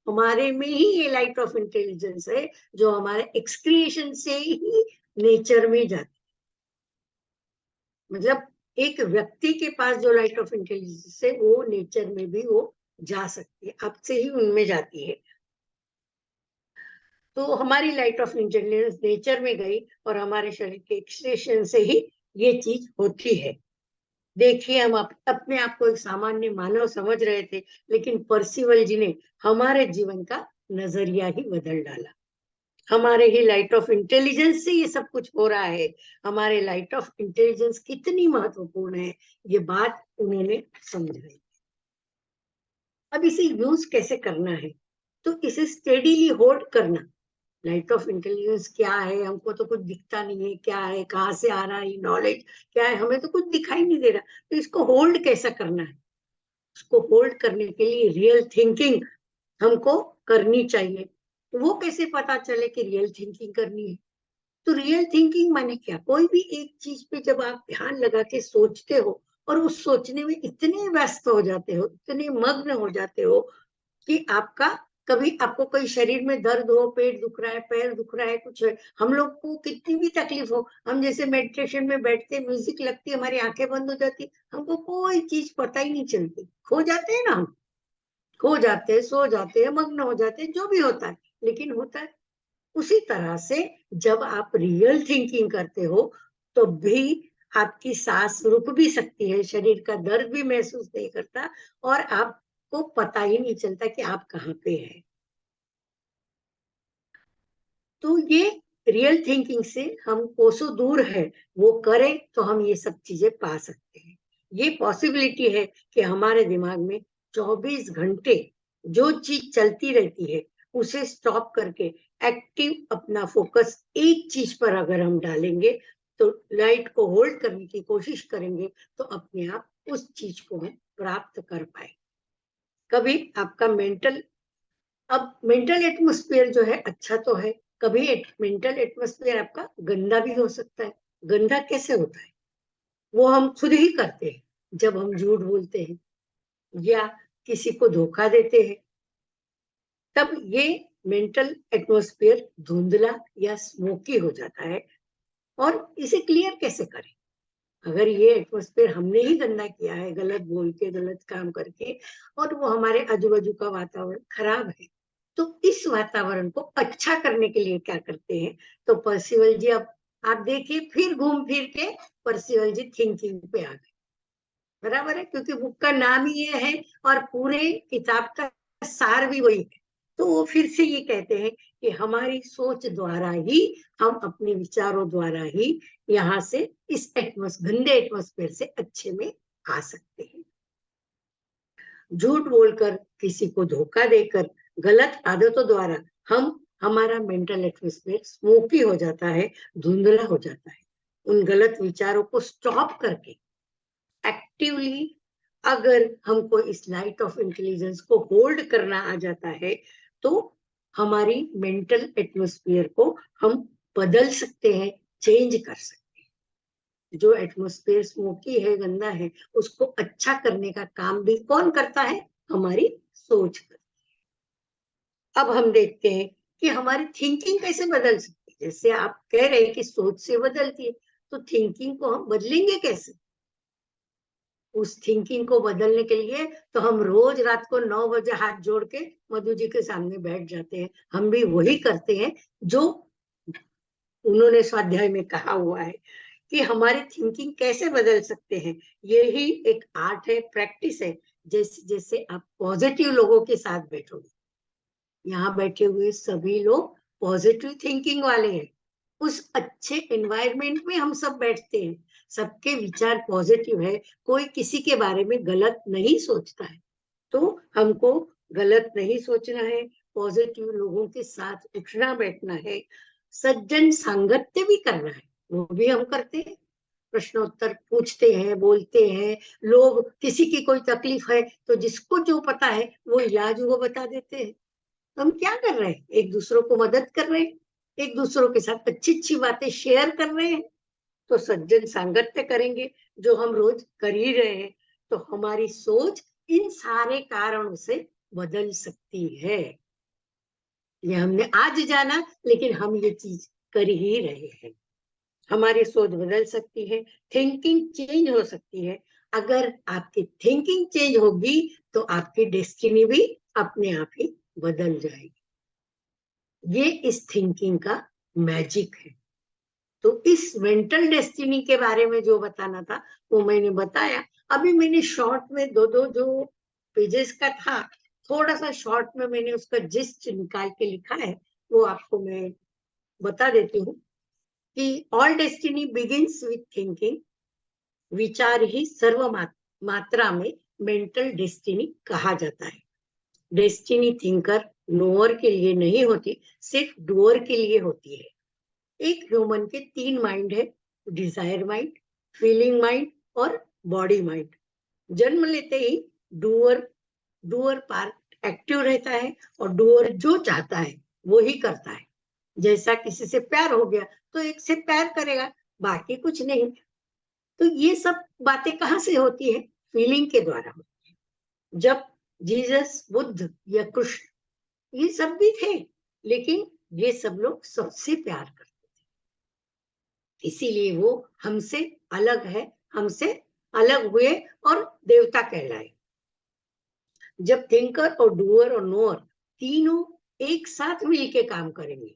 हमारे में ही ये लाइट ऑफ इंटेलिजेंस है जो हमारे एक्सक्रिएशन से ही नेचर में जाती है। मतलब एक व्यक्ति के पास जो लाइट ऑफ इंटेलिजेंस है वो नेचर में भी वो जा सकती है, अब से ही उनमें जाती है। तो हमारी लाइट ऑफ इंटेलिजेंस नेचर में गई और हमारे शरीर के एक्सक्रिएशन से ही ये चीज होती है। देखिए हम अपने आप को एक सामान्य मानव समझ रहे थे, लेकिन परसिवल जी ने हमारे जीवन का नजरिया ही बदल डाला। हमारे ही लाइट ऑफ इंटेलिजेंस से ये सब कुछ हो रहा है। हमारे लाइट ऑफ इंटेलिजेंस कितनी महत्वपूर्ण है ये बात उन्होंने समझाई। अब इसे यूज कैसे करना है? तो इसे स्टेडीली होल्ड करना। लाइट ऑफ इंटेलिजेंस क्या है? हमको तो कुछ दिखता नहीं है, क्या है, कहाँ से आ रहा है नॉलेज, क्या है, हमें तो कुछ दिखाई नहीं दे रहा। तो इसको होल्ड कैसा करना है? उसको होल्ड करने के लिए रियल थिंकिंग हमको करनी चाहिए। तो वो कैसे पता चले कि रियल थिंकिंग करनी है? तो रियल थिंकिंग माने क्या? कोई भी एक चीज पे जब आप ध्यान लगा के सोचते हो और उस सोचने में इतने व्यस्त हो जाते हो, इतने मग्न हो जाते हो कि आपका कभी आपको कोई शरीर में दर्द हो, पेट दुख रहा है, पैर दुख रहा है, कुछ है, हम लोग को कितनी भी तकलीफ हो, हम जैसे मेडिटेशन में बैठते, म्यूजिक लगती है, हमारी आंखें बंद हो जाती, हमको कोई चीज पता ही नहीं चलती, खो जाते हैं ना हम, खो जाते हैं, सो जाते हैं, मग्न हो जाते हैं, जो भी होता है, लेकिन होता है। उसी तरह से जब आप रियल थिंकिंग करते हो तो भी आपकी सांस रुक भी सकती है, शरीर का दर्द भी महसूस नहीं करता, और आपको पता ही नहीं चलता कि आप कहाँ पे हैं। तो ये रियल थिंकिंग से हम कोसों दूर है, वो करें तो हम ये सब चीजें पा सकते हैं। ये पॉसिबिलिटी है कि हमारे दिमाग में 24 घंटे जो चीज चलती रहती है उसे स्टॉप करके एक्टिव अपना फोकस एक चीज पर अगर हम डालेंगे, तो लाइट को होल्ड करने की कोशिश करेंगे, तो अपने आप उस चीज को हम प्राप्त कर पाए। कभी आपका मेंटल एटमोस्फेयर जो है अच्छा तो है, कभी मेंटल एटमोस्फेयर आपका गंदा भी हो सकता है। गंदा कैसे होता है? वो हम खुद ही करते हैं, जब हम झूठ बोलते हैं या किसी को धोखा देते हैं, तब ये मेंटल एटमोस्फेयर धुंधला या स्मोकी हो जाता है। और इसे क्लियर कैसे करें? अगर ये एटमोस्फेयर हमने ही गंदा किया है, गलत बोल के, गलत काम करके, और वो हमारे आजू बाजू का वातावरण खराब है, तो इस वातावरण को अच्छा करने के लिए क्या करते हैं? तो पर्सिवल जी, अब आप देखिए, फिर घूम फिर के पर्सिवल जी थिंकिंग पे आ गए। बराबर है, क्योंकि बुक का नाम ही ये है और पूरे किताब का सार भी वही है। तो वो फिर से ये कहते हैं कि हमारी सोच द्वारा ही, हम अपने विचारों द्वारा ही यहाँ से इस गंदे एटमोस्फेयर से अच्छे में आ सकते हैं। झूठ बोलकर, किसी को धोखा देकर, गलत आदतों द्वारा हमारा मेंटल एटमोस्फेयर स्मोकी हो जाता है, धुंधला हो जाता है। उन गलत विचारों को स्टॉप करके एक्टिवली अगर हमको इस लाइट ऑफ इंटेलिजेंस को होल्ड करना आ जाता है, तो हमारी मेंटल एटमोस्फियर को हम बदल सकते हैं, चेंज कर सकते हैं। जो एटमोस्फियर स्मोकी है, गंदा है, उसको अच्छा करने का काम भी कौन करता है? हमारी सोच करती है। अब हम देखते हैं कि हमारी थिंकिंग कैसे बदल सकती है। जैसे आप कह रहे हैं कि सोच से बदलती है, तो थिंकिंग को हम बदलेंगे कैसे? उस थिंकिंग को बदलने के लिए तो हम रोज रात को 9 बजे हाथ जोड़ के मधु जी के सामने बैठ जाते हैं। हम भी वही करते हैं जो उन्होंने स्वाध्याय में कहा हुआ है कि हमारी थिंकिंग कैसे बदल सकते हैं। यही एक आर्ट है, प्रैक्टिस है। जैसे जैसे आप पॉजिटिव लोगों के साथ बैठोगे, यहाँ बैठे हुए सभी लोग पॉजिटिव थिंकिंग वाले हैं। उस अच्छे एनवायरनमेंट में हम सब बैठते हैं, सबके विचार पॉजिटिव है, कोई किसी के बारे में गलत नहीं सोचता है। तो हमको गलत नहीं सोचना है, पॉजिटिव लोगों के साथ उठना बैठना है, सज्जन सांगत्य भी करना है, वो भी हम करते हैं। प्रश्नोत्तर पूछते हैं, बोलते हैं। लोग, किसी की कोई तकलीफ है तो जिसको जो पता है वो इलाज वो बता देते हैं। हम क्या कर रहे हैं? एक दूसरों को मदद कर रहे हैं, एक दूसरों के साथ अच्छी अच्छी बातें शेयर कर रहे हैं। तो सज्जन सांगत्य करेंगे, जो हम रोज कर ही रहे हैं, तो हमारी सोच इन सारे कारणों से बदल सकती है। ये हमने आज जाना, लेकिन हम ये चीज कर ही रहे हैं। हमारी सोच बदल सकती है, थिंकिंग चेंज हो सकती है। अगर आपकी थिंकिंग चेंज होगी तो आपकी डेस्टिनी भी अपने आप ही बदल जाएगी। ये इस थिंकिंग का मैजिक है। तो इस मेंटल डेस्टिनी के बारे में जो बताना था वो मैंने बताया। अभी मैंने शॉर्ट में दो दो जो पेजेस का था, थोड़ा सा शॉर्ट में मैंने उसका जिस्ट निकाल के लिखा है, वो आपको मैं बता देती हूँ कि all destiny begins with thinking. विचार ही सर्व मात्रा में मेंटल डेस्टिनी कहा जाता है। डेस्टिनी थिंकर नोअर के लिए नहीं होती, सिर्फ डूअर के लिए होती है। एक ह्यूमन के 3 माइंड है, डिजायर माइंड, फीलिंग माइंड और बॉडी माइंड। जन्म लेते ही डूअर डूअर पार्ट एक्टिव रहता है, और डूअर जो चाहता है वो ही करता है। जैसा किसी से प्यार हो गया तो एक से प्यार करेगा, बाकी कुछ नहीं। तो ये सब बातें कहाँ से होती है? फीलिंग के द्वारा होती है। जब जीसस, बुद्ध या कृष्ण ये सब भी थे, लेकिन ये सब लोग सबसे प्यार करते थे, इसीलिए वो हमसे अलग है, हमसे अलग हुए और देवता कहलाए। जब थिंकर और डूअर और नोअर तीनों एक साथ मिलके काम करेंगे,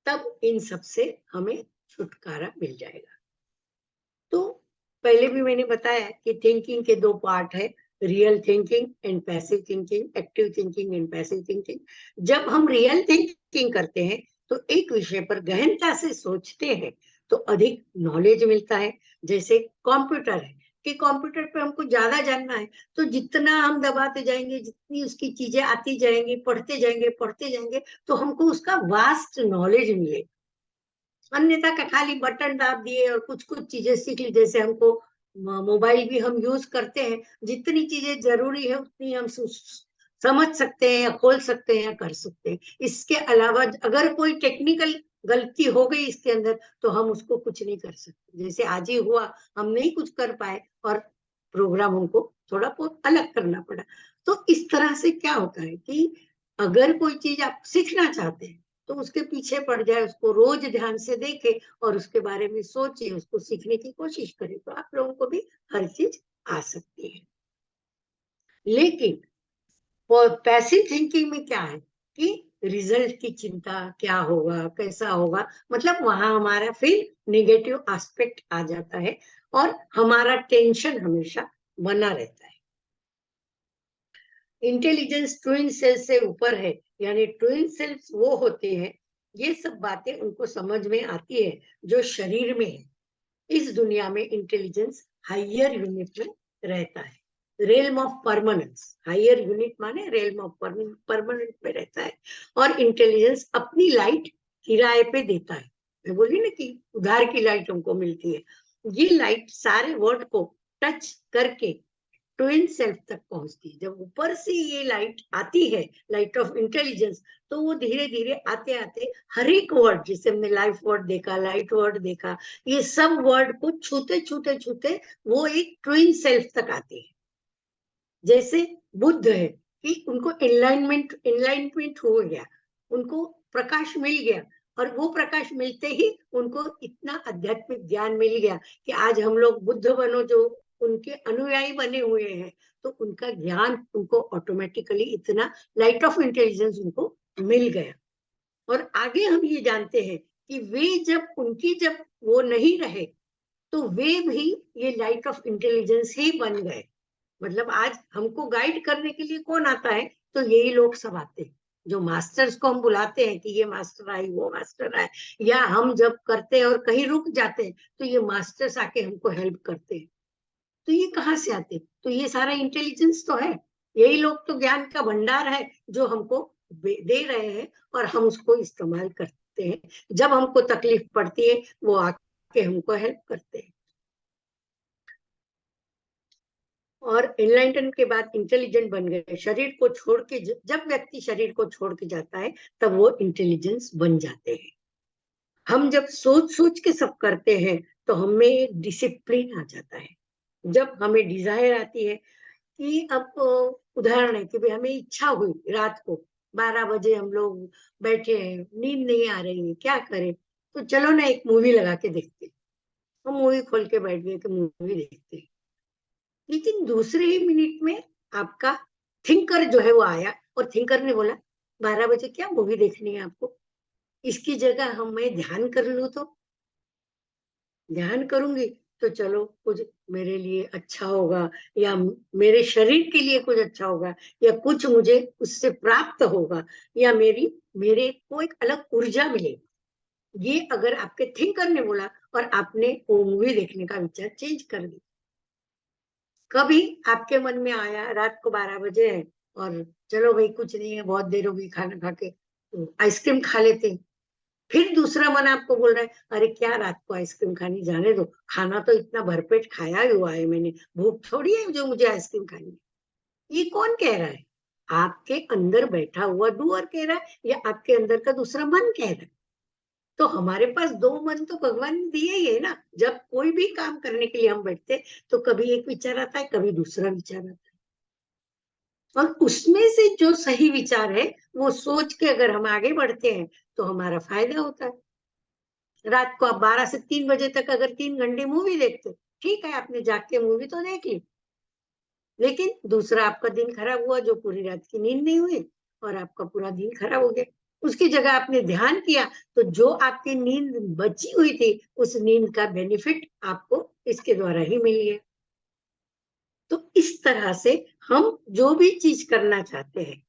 तब इन सब से हमें छुटकारा मिल जाएगा। तो पहले भी मैंने बताया कि थिंकिंग के दो पार्ट है, real thinking and passive thinking, active thinking and passive thinking. जब हम रियल थिंकिंग करते हैं तो एक विषय पर गहनता से सोचते हैं तो अधिक नॉलेज मिलता है। जैसे कंप्यूटर है कि कंप्यूटर पे हमको ज्यादा जानना है, तो जितना हम दबाते जाएंगे, जितनी उसकी चीजें आती जाएंगी, पढ़ते जाएंगे, तो हमको उसका वास्ट नॉलेज मिलेगा। अन्यथा का खाली बटन दाब दिए और कुछ कुछ चीजें सीख ली, जैसे हमको मोबाइल भी हम यूज करते हैं, जितनी चीजें जरूरी है उतनी हम समझ सकते हैं या खोल सकते हैं या कर सकते हैं। इसके अलावा अगर कोई टेक्निकल गलती हो गई इसके अंदर तो हम उसको कुछ नहीं कर सकते। जैसे आज ही हुआ, हम नहीं कुछ कर पाए और प्रोग्राम हमको थोड़ा बहुत अलग करना पड़ा। तो इस तरह से क्या होता है कि अगर कोई चीज आप सीखना चाहते हैं तो उसके पीछे पड़ जाए, उसको रोज ध्यान से देखे और उसके बारे में सोचे, उसको सीखने की कोशिश करें, तो आप लोगों को भी हर चीज आ सकती है। लेकिन पैसिव थिंकिंग में क्या है कि रिजल्ट की चिंता, क्या होगा कैसा होगा, मतलब वहां हमारा फिर नेगेटिव एस्पेक्ट आ जाता है और हमारा टेंशन हमेशा बना रहता है। इंटेलिजेंस ट्विन सेल्स से ऊपर है, यानी ट्विन सेल्स वो होते हैं, ये सब बातें उनको समझ में आती है जो शरीर में है। इस दुनिया में इंटेलिजेंस हायर यूनिट में रहता है, realm of permanence. Higher unit माने रेलम ऑफ परमानेंट में रहता है। और इंटेलिजेंस अपनी लाइट किराए पे देता है। मैं बोली ना कि उधार की लाइट हमको मिलती है। ये लाइट सारे वर्ल्ड को टच करके ट्विन सेल्फ तक पहुंचती है। जब ऊपर से ये लाइट आती है, लाइट ऑफ इंटेलिजेंस, तो वो धीरे धीरे आते आते हर एक वर्ड, जैसे हमने लाइफ वर्ड देखा, लाइट वर्ड देखा, ये सब वर्ड को छूते छूते छूते वो एक ट्विन सेल्फ तक आती है। जैसे बुद्ध है कि उनको एनलाइनमेंट हो गया, उनको प्रकाश मिल गया, और वो प्रकाश मिलते ही उनको इतना आध्यात्मिक ज्ञान मिल गया कि आज हम लोग बुद्ध बनो जो उनके अनुयायी बने हुए हैं, तो उनका ज्ञान उनको ऑटोमेटिकली इतना लाइट ऑफ इंटेलिजेंस उनको मिल गया। और आगे हम ये जानते हैं कि वे जब वो नहीं रहे तो वे भी ये लाइट ऑफ इंटेलिजेंस ही बन गए। मतलब आज हमको गाइड करने के लिए कौन आता है, तो यही लोग सब आते हैं। जो मास्टर्स को हम बुलाते हैं कि ये मास्टर आए, वो मास्टर आए, या हम जब करते हैं और कहीं रुक जाते हैं तो ये मास्टर्स आके हमको हेल्प करते हैं। तो ये कहाँ से आते हैं? तो ये सारा इंटेलिजेंस तो है, यही लोग तो ज्ञान का भंडार है जो हमको दे रहे हैं और हम उसको इस्तेमाल करते हैं। जब हमको तकलीफ पड़ती है वो आके हमको हेल्प करते हैं। और एनलाइटन के बाद इंटेलिजेंट बन गए। शरीर को छोड़ के जब व्यक्ति शरीर को छोड़ के जाता है तब वो इंटेलिजेंस बन जाते हैं। हम जब सोच सोच के सब करते हैं तो हमें एक डिसिप्लिन आ जाता है। जब हमें डिजायर आती है कि अब उदाहरण है कि भाई हमें इच्छा हुई रात को 12 बजे, हम लोग बैठे हैं, नींद नहीं आ रही है, क्या करें, तो चलो ना एक मूवी लगा के देखते हैं। हम मूवी खोल के बैठ गए कि मूवी देखते हैं, लेकिन दूसरे ही मिनट में आपका थिंकर जो है वो आया और थिंकर ने बोला 12 बजे क्या मूवी देखनी है आपको, इसकी जगह हम मैं ध्यान कर लूं, तो ध्यान करूंगी तो चलो कुछ मेरे लिए अच्छा होगा, या मेरे शरीर के लिए कुछ अच्छा होगा, या कुछ मुझे उससे प्राप्त होगा, या मेरे को एक अलग ऊर्जा मिलेगी। ये अगर आपके थिंकर ने बोला और आपने वो मूवी देखने का विचार चेंज कर दिया। कभी आपके मन में आया रात को 12 बजे है और चलो भाई कुछ नहीं है, बहुत देर होगी खाना खा के, तो आइसक्रीम खा लेते हैं। फिर दूसरा मन आपको बोल रहा है अरे क्या रात को आइसक्रीम खानी, जाने दो, खाना तो इतना भरपेट खाया ही हुआ है मैंने, भूख थोड़ी है जो मुझे आइसक्रीम खानी है। ये कौन कह रहा है? आपके अंदर बैठा हुआ डूअर कह रहा है या आपके अंदर का दूसरा मन कह रहा है? तो हमारे पास दो मन तो भगवान ने दिए ही है ना। जब कोई भी काम करने के लिए हम बैठते तो कभी एक विचार आता है, कभी दूसरा विचार आता है। और उसमें से जो सही विचार है वो सोच के अगर हम आगे बढ़ते हैं तो हमारा फायदा होता है। रात को आप 12 से 3 बजे तक अगर 3 घंटे मूवी देखते, ठीक है, आपने जाग के मूवी तो देख ली, लेकिन दूसरा आपका दिन खराब हुआ, जो पूरी रात की नींद नहीं हुई और आपका पूरा दिन खराब हो गया। उसकी जगह आपने ध्यान किया तो जो आपकी नींद बची हुई थी, उस नींद का बेनिफिट आपको इसके द्वारा ही मिल गया। तो इस तरह से हम जो भी चीज करना चाहते हैं,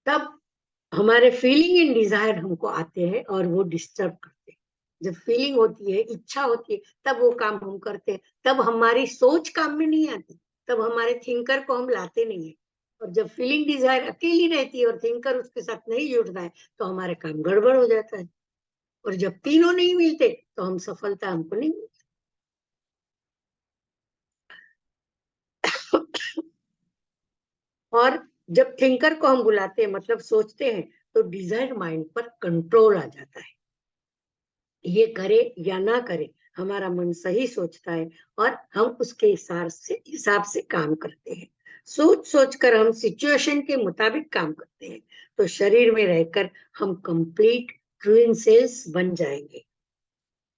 तब हमारे फीलिंग एंड डिजायर हमको आते हैं और वो डिस्टर्ब करते हैं। जब फीलिंग होती है, इच्छा होती है, तब वो काम हम करते हैं। तब हमारी सोच काम में नहीं आती, तब हमारे थिंकर को हम लाते नहीं है। और जब फीलिंग डिजायर अकेली रहती है और थिंकर उसके साथ नहीं जुड़ता है, तो हमारे काम गड़बड़ हो जाता है। और जब तीनों नहीं मिलते तो हम सफलता हमको नहीं मिलती। और जब थिंकर को हम बुलाते हैं, मतलब सोचते हैं, तो डिजायर माइंड पर कंट्रोल आ जाता है। ये करे या ना करे, हमारा मन सही सोचता है और हम उसके हिसाब से काम करते हैं। सोच सोच कर हम सिचुएशन के मुताबिक काम करते हैं, तो शरीर में रहकर हम कंप्लीट ट्विन सेल्स बन जाएंगे।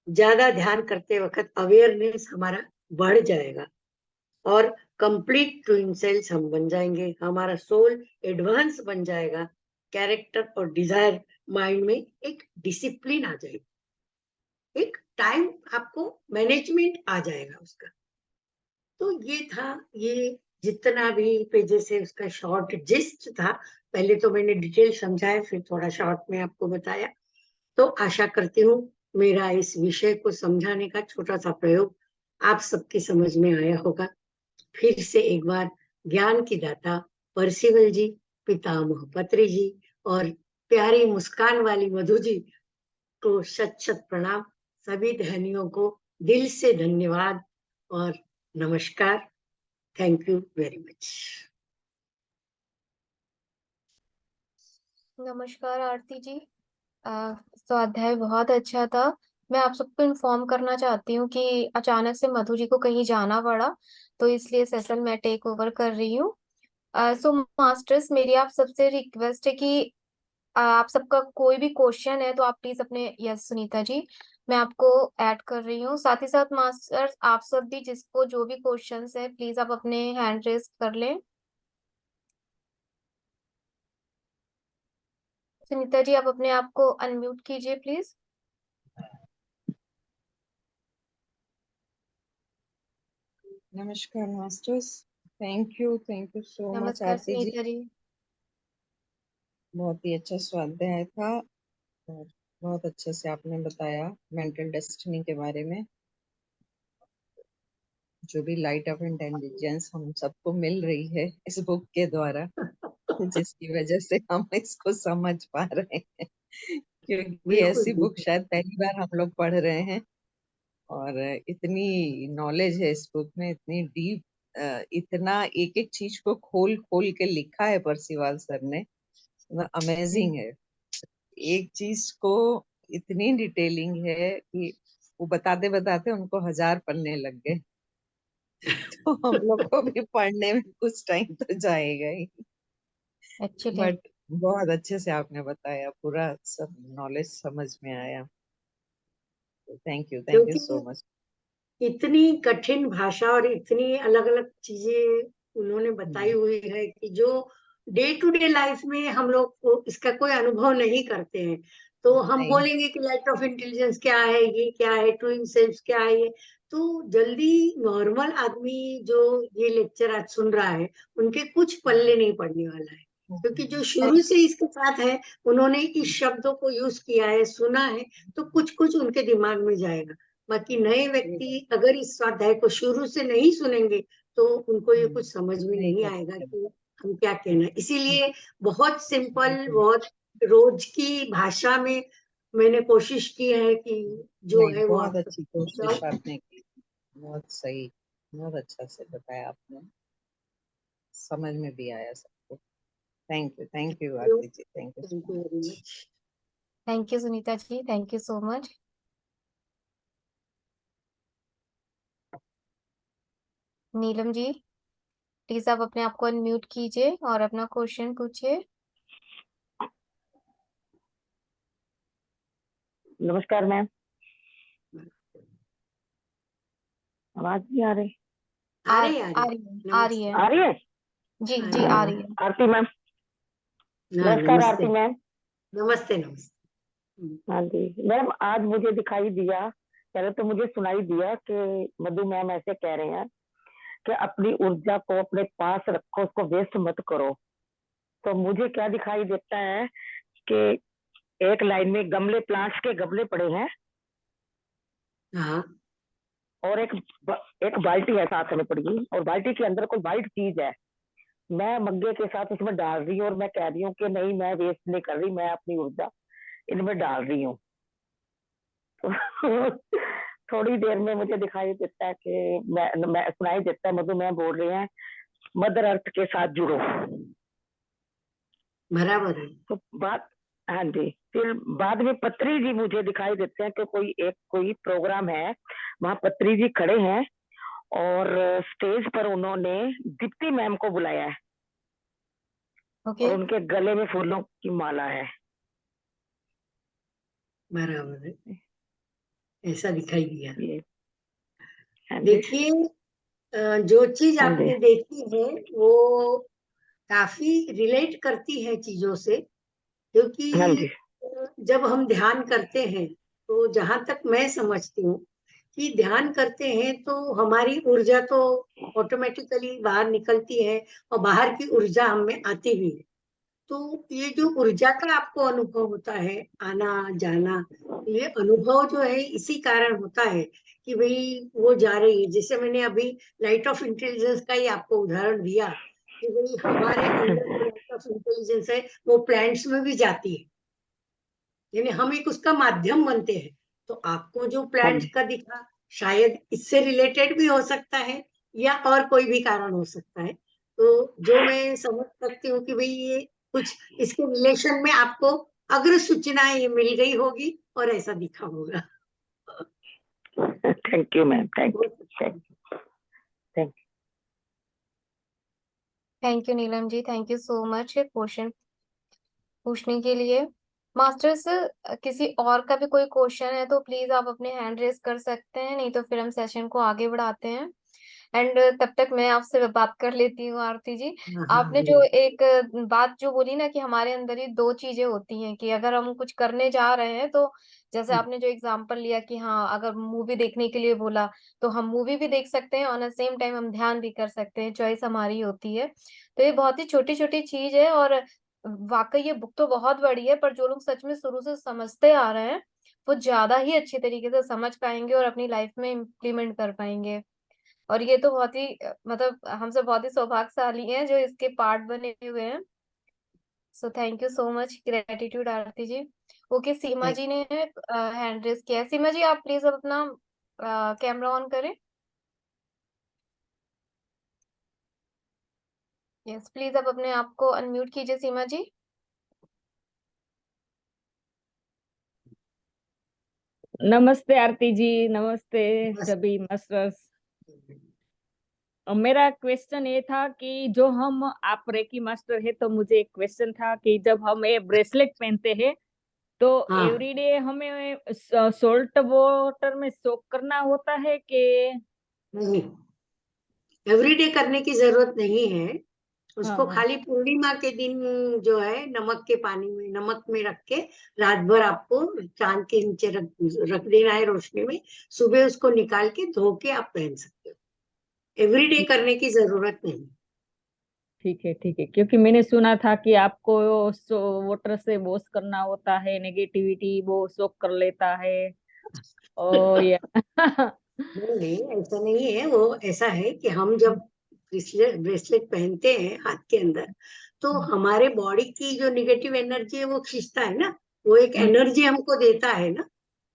ज्यादा ध्यान करते वक्त अवेयरनेस हमारा बढ़ जाएगा और कंप्लीट ट्विन सेल्स हम बन जाएंगे। हमारा सोल एडवांस बन जाएगा। कैरेक्टर और डिजायर माइंड में एक डिसिप्लिन आ जाएगी, एक टाइम आपको मैनेजमेंट आ जाएगा उसका। तो ये था, ये जितना भी पेजेस है उसका शॉर्ट जिस्ट था। पहले तो मैंने डिटेल समझाया, फिर थोड़ा शॉर्ट में आपको बताया। तो आशा करती हूँ मेरा इस विषय को समझाने का छोटा सा प्रयोग आप सबकी समझ में आया होगा। फिर से एक बार ज्ञान की दाता परसिवल जी, पितामह पत्री जी और प्यारी मुस्कान वाली मधु जी को शत शत प्रणाम। सभी ध्यानियों को दिल से धन्यवाद और नमस्कार। Thank you very much. नमस्कार आरती जी। स्वाध्याय बहुत अच्छा था। मैं आप सबको इन्फॉर्म करना चाहती हूँ कि अचानक से मधु जी को कहीं जाना पड़ा, तो इसलिए सेशन मैं टेक ओवर कर रही हूँ। सो मास्टर्स, मेरी आप सबसे रिक्वेस्ट है कि आप सबका कोई भी क्वेश्चन है तो आप प्लीज अपने, यस सुनीता जी, मैं आपको ऐड कर रही हूँ। साथ ही साथ मास्टर्स, आप सब भी जिसको जो भी क्वेश्चंस है प्लीज आप अपने हैंड रेज कर लें। सुनीता जी, आप अपने आप को अनम्यूट कीजिए प्लीज। नमस्कार masters. Thank you so much नमस्कार आरती जी। सुनीता जी। बहुत ही अच्छा स्वाध्याय था और बहुत अच्छे से आपने बताया मेंटल डेस्टिनी के बारे में। जो भी लाइट ऑफ इंटेलिजेंस हम सबको मिल रही है इस बुक के द्वारा, जिसकी वजह से हम इसको समझ पा रहे हैं, क्योंकि बिल्कुल ऐसी बुक बिल्कुल। शायद पहली बार हम लोग पढ़ रहे हैं। और इतनी नॉलेज है इस बुक में, इतनी डीप, इतना एक एक चीज को खोल खोल के लिखा है परसिवाल सर ने। अमेजिंग है। एक चीज को इतनी डिटेलिंग है कि वो बताते बताते उनको 1000 पन्ने लग गए। तो हम लोग को भी पढ़ने में कुछ टाइम तो जाएगा ही। एक्चुअली बट बहुत अच्छे से आपने बताया, पूरा सब नॉलेज समझ में आया। थैंक यू क्योंकि सो मच। इतनी कठिन भाषा और इतनी अलग अलग चीजें उन्होंने बताई हुई है कि जो डे टू डे लाइफ में हम लोग को इसका कोई अनुभव नहीं करते हैं। तो हम नहीं। बोलेंगे कि लाइट ऑफ इंटेलिजेंस क्या है, ये क्या है, ट्विन सेल्स क्या है, ये तो जल्दी नॉर्मल आदमी जो ये लेक्चर आज सुन रहा है उनके कुछ पल्ले नहीं पड़ने वाला है। क्योंकि जो शुरू से इसके साथ है, उन्होंने इस शब्दों को यूज किया है, सुना है, तो कुछ कुछ उनके दिमाग में जाएगा। बाकी नए व्यक्ति अगर इस स्वाध्याय को शुरू से नहीं सुनेंगे तो उनको ये कुछ समझ में नहीं नहीं कर आएगा सकते। कि हम क्या कहना है। इसीलिए बहुत सिंपल, बहुत रोज की भाषा में मैंने कोशिश की है कि जो नहीं, है वो बहुत आप अच्छी तक पहुंचाऊं। कोशिश आपने की। बहुत सही, बहुत अच्छा से बताया आपने। समझ में भी आया सबको। Thank you Aarti ji, thank you thank so you very much. Much. Thank you Sunita ji, thank you so much. Neelam ji. Please आप अपने आप को अनम्यूट कीजिए और अपना क्वेश्चन पूछिए। नमस्कार मैम, आवाज नहीं आ रही? आ आ रही आ आ रही। रही है, आ रही नमस्ते। है। आ रही है? जी आ जी रही आ है। रही है। आरती मैम, हाँ नमस्कार नमस्ते। आरती मैम। नमस्ते नमस्ते। हाँ जी मैम, आज मुझे दिखाई दिया, पहले तो मुझे सुनाई दिया कि मधु मैम ऐसे कह रहे हैं कि अपनी ऊर्जा को अपने पास रखो, उसको वेस्ट मत करो। तो मुझे क्या दिखाई देता है कि एक लाइन में गमले, प्लांट्स के गमले पड़े हैं हाँ और एक बाल्टी है साथ में पड़ी हुई, और बाल्टी के अंदर कोई व्हाइट चीज है। मैं मग्गे के साथ उसमें डाल रही हूँ और मैं कह रही हूँ कि नहीं, मैं वेस्ट नहीं कर रही, मैं अपनी ऊर्जा इनमें डाल रही हूँ। थोड़ी देर में मुझे दिखाई देता है कि मैं सुनाई देता है मधु मैम बोल रहे हैं मदर अर्थ के साथ जुड़ो। बराबर है। तो बात, हाँ जी, फिर बाद में पत्री जी मुझे दिखाई देते हैं कि कोई प्रोग्राम है, वहाँ पत्री जी खड़े हैं और स्टेज पर उन्होंने दीप्ति मैम को बुलाया है ओके। और उनके गले में फूलों की माला है। बराबर है, ऐसा दिखाई दिया। ये, हाँ जी, देखिए, जो चीज हाँ जी, आपने देखी है वो काफी रिलेट करती है चीजों से, हाँ क्योंकि जी, जब हम ध्यान करते हैं तो जहां तक मैं समझती हूँ कि ध्यान करते हैं तो हमारी ऊर्जा तो ऑटोमेटिकली बाहर निकलती है और बाहर की ऊर्जा हम में आती भी है। तो ये जो ऊर्जा का आपको अनुभव होता है, आना जाना, ये अनुभव जो है इसी कारण होता है कि भाई वो जा रही है। जैसे मैंने अभी लाइट ऑफ इंटेलिजेंस का ही आपको उदाहरण दिया कि भाई हमारे अंदर जो लाइट ऑफ इंटेलिजेंस है वो प्लांट्स में भी जाती है, यानी हम एक उसका माध्यम बनते हैं। तो आपको जो हाँ प्लांट जी, का दिखा शायद इससे रिलेटेड भी हो सकता है या और कोई भी कारण हो सकता है। तो जो मैं समझ सकती हूँ कि भाई ये कुछ इसके रिलेशन में आपको अग्र सूचना ये मिल गई होगी और ऐसा दिखा होगा। थैंक यू मैम, थैंक हो यू, सकता है। Thank thank you Neelam ji, thank you so much question पूछने के लिए। मास्टर्स, किसी और का भी कोई क्वेश्चन है तो प्लीज आप अपने हैंड रेज कर सकते हैं, नहीं तो फिर हम सेशन को आगे बढ़ाते हैं। एंड तब तक मैं आपसे बात कर लेती हूँ आरती जी। हाँ हाँ आपने जो बोलिए। एक बात जो बोली ना कि हमारे अंदर ही दो चीजें होती हैं कि अगर हम कुछ करने जा रहे हैं तो जैसे आपने जो एग्जांपल लिया कि हाँ, अगर मूवी देखने के लिए बोला तो हम मूवी भी देख सकते हैं, ऑन द सेम टाइम हम ध्यान भी कर सकते हैं, चॉइस हमारी होती है। तो ये बहुत ही छोटी छोटी चीज है और वाकई ये बुक तो बहुत बड़ी है, पर जो लोग सच में शुरू से समझते आ रहे हैं वो ज्यादा ही अच्छी तरीके से समझ पाएंगे और अपनी लाइफ में इम्प्लीमेंट कर पाएंगे। और ये तो बहुत ही मतलब हम सब बहुत ही सौभाग्यशाली हैं जो इसके पार्ट बने हुए हैं। So thank you so much, gratitude Aarti ji. Okay, Seema Thank- ji ने हैंड रेज किया है। सीमा जी आप प्लीज अब अपना कैमरा ऑन करें। यस, प्लीज आप अपने आप को अनम्यूट कीजिए सीमा जी। नमस्ते आरती जी, नमस्ते बस। सभी मास्टर्स। मेरा क्वेश्चन ये था कि जो हम, आप रेकी मास्टर है तो मुझे एक क्वेश्चन था कि जब हम ये ब्रेसलेट पहनते हैं तो हाँ एवरीडे हमें सॉल्ट वाटर में सोक करना होता है कि? नहीं, एवरीडे करने की जरूरत नहीं है। हाँ उसको हाँ। खाली पूर्णिमा के दिन जो है नमक के पानी में, नमक में रख के रात भर आपको चांद के नीचे रख रख देना है रोशनी में। सुबह उसको निकाल के धो के आप पहन सकते हो। एवरीडे ठीक करने की जरूरत नहीं। ठीक है, ठीक है, क्योंकि मैंने सुना था कि आपको वाटर से वॉश करना होता है, नेगेटिविटी वो सोक कर लेता है। ओ या नहीं नहीं, ऐसा नहीं है। वो ऐसा है कि हम जब ब्रेसलेट ब्रेसलेट पहनते हैं हाथ के अंदर तो हमारे बॉडी की जो निगेटिव एनर्जी है वो खींचता है ना। वो एक हम्म एनर्जी हमको देता है ना।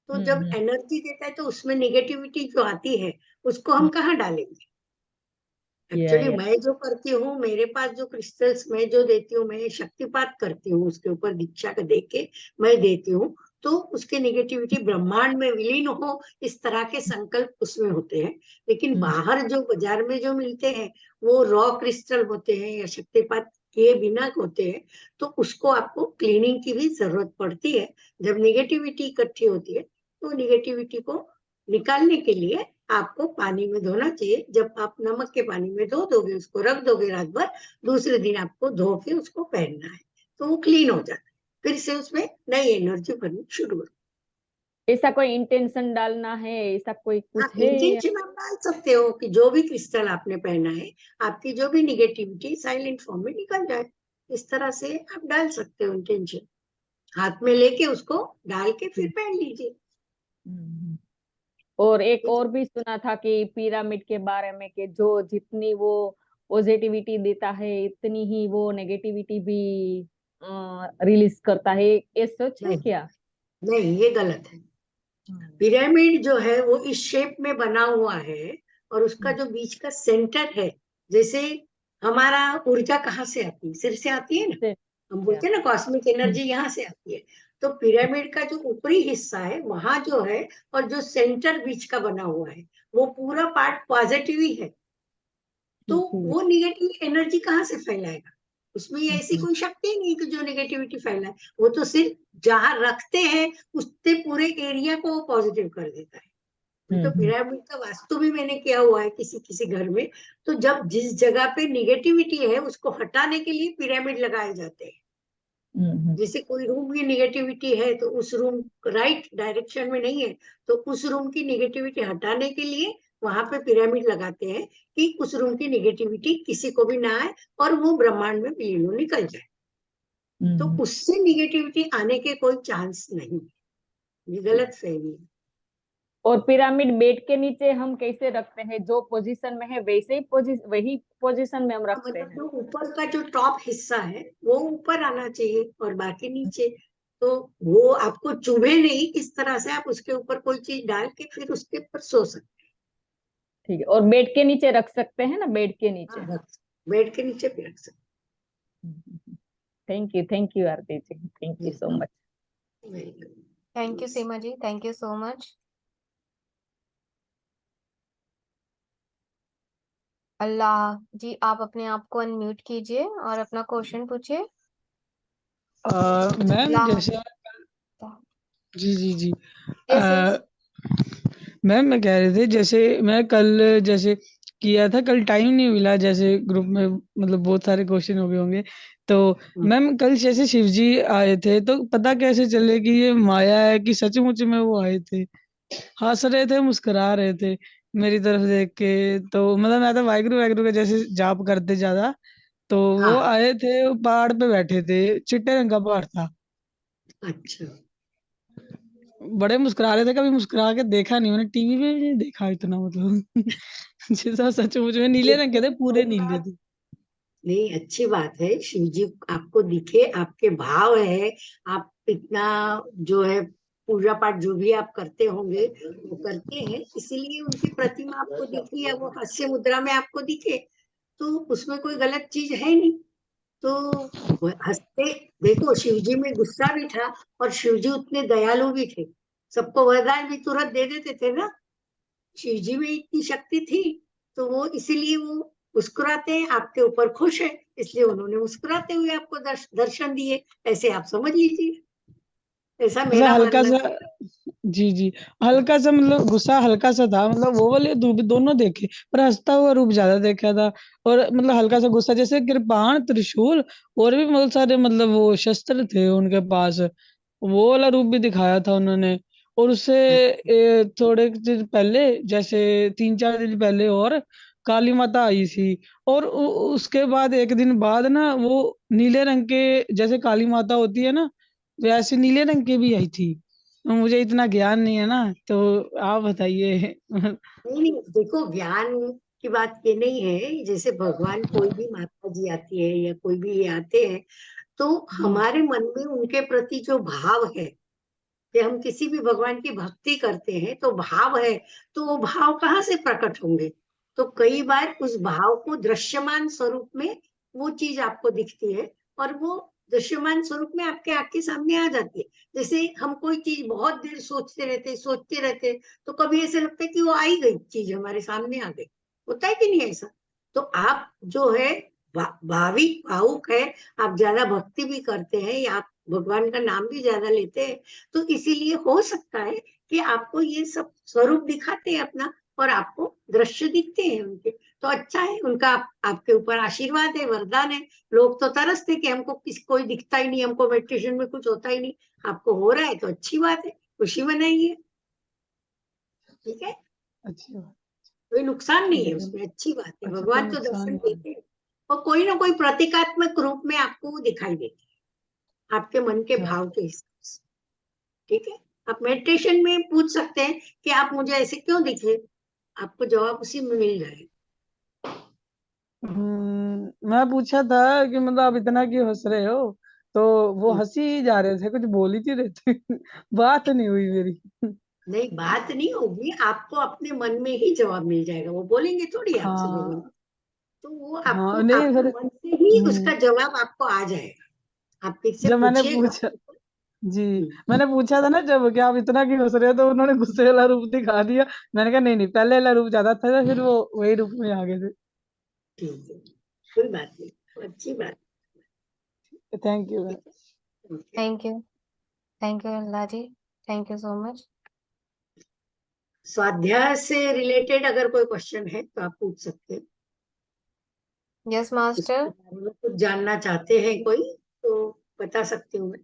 तो जब हम्म एनर्जी देता है तो उसमें निगेटिविटी जो आती है उसको हम कहाँ डालेंगे। एक्चुअली या मैं जो करती हूँ, मेरे पास जो क्रिस्टल्स मैं जो देती हूँ, मैं शक्तिपात करती हूँ उसके ऊपर दीक्षा का दे के मैं देती हूँ। तो उसके नेगेटिविटी ब्रह्मांड में विलीन हो, इस तरह के संकल्प उसमें होते हैं। लेकिन बाहर जो बाजार में जो मिलते हैं वो रॉ क्रिस्टल होते हैं या शक्तिपात किए बिना होते हैं, तो उसको आपको क्लीनिंग की भी जरूरत पड़ती है। जब नेगेटिविटी इकट्ठी होती है तो नेगेटिविटी को निकालने के लिए आपको पानी में धोना चाहिए। जब आप नमक के पानी में धो दोगे, उसको रख दोगे रात भर, दूसरे दिन आपको धो के उसको पहनना है, तो वो क्लीन हो जाता है। फिर से उसमें नई एनर्जी बननी शुरू हो। ऐसा कोई इंटेंशन डालना है, ऐसा कोई हाँ, कुछ है? इंटेंशन आप डाल सकते हो कि जो भी क्रिस्टल आपने पहना है, आपकी जो भी निगेटिविटी साइलेंट फॉर्म में निकल जाए। इस तरह से आप डाल सकते हो इंटेंशन, हाथ में लेके उसको डाल के फिर पहन लीजिए। हम्म। और एक ठीक है। और भी सुना था कि पिरामिड के बारे में, कि जो जितनी वो पॉजिटिविटी देता है इतनी ही वो नेगेटिविटी भी रिलीज करता है। ये सच है नहीं क्या? नहीं, ये गलत है। पिरामिड जो है वो इस शेप में बना हुआ है, और उसका जो बीच का सेंटर है, जैसे हमारा ऊर्जा कहाँ से आती है, सिर से आती है ना। से- हम बोलते हैं ना कॉस्मिक एनर्जी यहाँ से आती है। तो पिरामिड का जो ऊपरी हिस्सा है वहां जो है, और जो सेंटर बीच का बना हुआ है, वो पूरा पार्ट पॉजिटिव ही है। तो वो निगेटिव एनर्जी कहाँ से फैलाएगा? उसमें ऐसी कोई शक्ति नहीं कि जो नेगेटिविटी फैलाए। वो तो सिर्फ जहां रखते हैं उससे पूरे एरिया को पॉजिटिव कर देता है। तो पिरामिड का वास्तु भी मैंने किया हुआ है किसी किसी घर में। तो जब जिस जगह पे निगेटिविटी है उसको हटाने के लिए पिरामिड लगाए जाते हैं। जैसे कोई रूम की निगेटिविटी है तो उस रूम राइट डायरेक्शन में नहीं है, तो उस रूम की निगेटिविटी हटाने के लिए वहां पे पिरामिड लगाते हैं कि उस रूम की निगेटिविटी किसी को भी ना आए और वो ब्रह्मांड में विलीन हो निकल जाए। तो उससे निगेटिविटी आने के कोई चांस नहीं है। ये गलत फहमी है। और पिरामिड बेड के नीचे हम कैसे रखते हैं? जो पोजीशन में है वैसे ही वही पोजीशन में हम रखते मतलब हैं। जो ऊपर का जो टॉप हिस्सा है वो ऊपर आना चाहिए और बाकी नीचे। तो वो आपको चुभे नहीं, इस तरह से आप उसके ऊपर कोई चीज डाल के फिर उसके ऊपर सो सकते ठीक है। और बेड के नीचे रख सकते हैं ना, बेड के नीचे? हैं। हाँ, बेड के नीचे भी रख सकते thank you Aarti ji, thank you so much. हैं। Thank you Seema ji, thank you so much. Allah ji, आप अपने आप को अनम्यूट कीजिए और अपना क्वेश्चन पूछिए। मैम अल्लाह जैसे जी जी जी यस यस। मैम मैं कह रहे थे, जैसे मैं कल जैसे किया था, कल टाइम नहीं मिला, जैसे ग्रुप में मतलब बहुत सारे क्वेश्चन हो गए होंगे। तो मैम कल जैसे शिव जी आए थे, तो पता कैसे चले कि ये माया है कि सचमुच में वो आए थे? हंस रहे थे, मुस्कुरा रहे थे मेरी तरफ देख के। तो मतलब मैं तो वाहिगुरु वाहिगुरु का जैसे जाप करते ज्यादा, तो वो हाँ, आए थे, वो पहाड़ पे बैठे थे, चिट्टे रंग का पहाड़ था। अच्छा। बड़े मुस्कुरा रहे थे, कभी मुस्कुरा के देखा नहीं मैंने, टीवी में भी नहीं देखा इतना मतलब जैसा सचमुच में नीले रंग के थे, पूरे नीले थे। नहीं, अच्छी बात है शिव जी आपको दिखे, आपके भाव है। आप इतना जो है पूजा पाठ जो भी आप करते होंगे वो करते हैं, इसीलिए उनकी प्रतिमा आपको दिखी है, वो हास्य मुद्रा में आपको दिखे। तो उसमें कोई गलत चीज है नहीं। तो वो हंसते, देखो शिव जी में गुस्सा भी था और शिव जी उतने दयालु भी थे, सबको वरदान भी तुरंत दे देते थे ना। शिव जी में इतनी शक्ति थी, तो वो इसीलिए वो मुस्कुराते हैं, आपके ऊपर खुश है, इसलिए उन्होंने मुस्कुराते हुए आपको दर्शन दिए। ऐसे आप समझ लीजिए, ऐसा मतलब मेरा हल्का मानना सा, है। जी जी, हल्का सा मतलब गुस्सा हल्का सा था, मतलब वो वाले रूप दोनों देखे, पर हंसता हुआ रूप ज्यादा देखा था। और मतलब हल्का सा गुस्सा, जैसे कृपाण, त्रिशूल और भी बहुत सारे मतलब वो शस्त्र थे उनके पास, वो वाला रूप भी दिखाया था उन्होंने। और उससे थोड़े दिन पहले, जैसे 3-4 दिन पहले, और काली माता आई थी। और उसके बाद एक दिन बाद ना, वो नीले रंग के, जैसे काली माता होती है ना, वैसे नीले रंग की भी आई थी। मुझे इतना ज्ञान नहीं है ना, तो आप बताइए नहीं नहीं, देखो ज्ञान की बात ये नहीं है। जैसे भगवान कोई भी माता जी आती है या कोई भी ये आते हैं, तो हमारे मन में उनके प्रति जो भाव है कि हम किसी भी भगवान की भक्ति करते हैं तो भाव है, तो वो भाव कहाँ से प्रकट होंगे? तो कई बार उस भाव को दृश्यमान स्वरूप में वो चीज आपको दिखती है, और वो दृश्यमान स्वरूप में आपके आंख के सामने आ जाती है। जैसे हम कोई चीज बहुत देर सोचते रहते, तो कभी ऐसे लगता है कि वो आई गई चीज हमारे सामने आ गई, होता है कि नहीं ऐसा? तो आप जो है भावुक है, आप ज्यादा भक्ति भी करते हैं या आप भगवान का नाम भी ज्यादा लेते हैं, तो इसीलिए हो सकता है कि आपको ये सब स्वरूप दिखाते हैं अपना, और आपको दृश्य दिखते हैं उनके। तो अच्छा है, उनका आपके ऊपर आशीर्वाद है, वरदान है। लोग तो तरसते कि हमको कोई दिखता ही नहीं, हमको मेडिटेशन में कुछ होता ही नहीं। आपको हो रहा है तो अच्छी बात है, खुशी मनाइए, ठीक है? अच्छी बात। कोई नुकसान नहीं है लेकिन उसमें, अच्छी बात है। अच्छा, कोई भगवान तो नुकसान दर्शन नहीं। देते हैं, और कोई ना कोई प्रतीकात्मक रूप में आपको वो दिखाई देते हैं, आपके मन के हाँ, भाव के हिसाब से, ठीक है? आप मेडिटेशन में पूछ सकते हैं कि आप मुझे ऐसे क्यों दिखे, आपको जवाब उसी में मिल जाएगा। मैं पूछा था कि मतलब आप इतना क्यों हंस रहे हो, तो वो हंसी ही जा रहे थे, कुछ बोल ही नहीं रहे थे। बात नहीं हुई मेरी। नहीं, बात नहीं होगी, आपको अपने मन में ही जवाब मिल जाएगा, वो बोलेंगे थोड़ी आपसे भगवान। हाँ तो वो हाँ, आपको नहीं आपके फिर मन से ही हम्म, उसका जवाब आपको आ जाएगा। आप फिर से जब मैंने पूछिएगा। पूछा जी, हम्म, मैंने पूछा था ना जब कि आप इतना क्यों हंस रहे हो, तो उन्होंने गुस्से वाला रूप दिखा दिया। मैंने कहा नहीं नहीं, पहले वाला रूप ज्यादा था, फिर वो वही रूप में आ गए थे। ठीक है, कोई बात नहीं, अच्छी बात। Thank you. ठीक है, okay. Thank you. Thank you Allah ji. Thank you so much. स्वाध्याय से रिलेटेड अगर कोई क्वेश्चन है तो आप पूछ सकते हैं। यस उसके मास्टर। बारे में कुछ जानना चाहते हैं कोई, तो बता सकती हूँ मैं।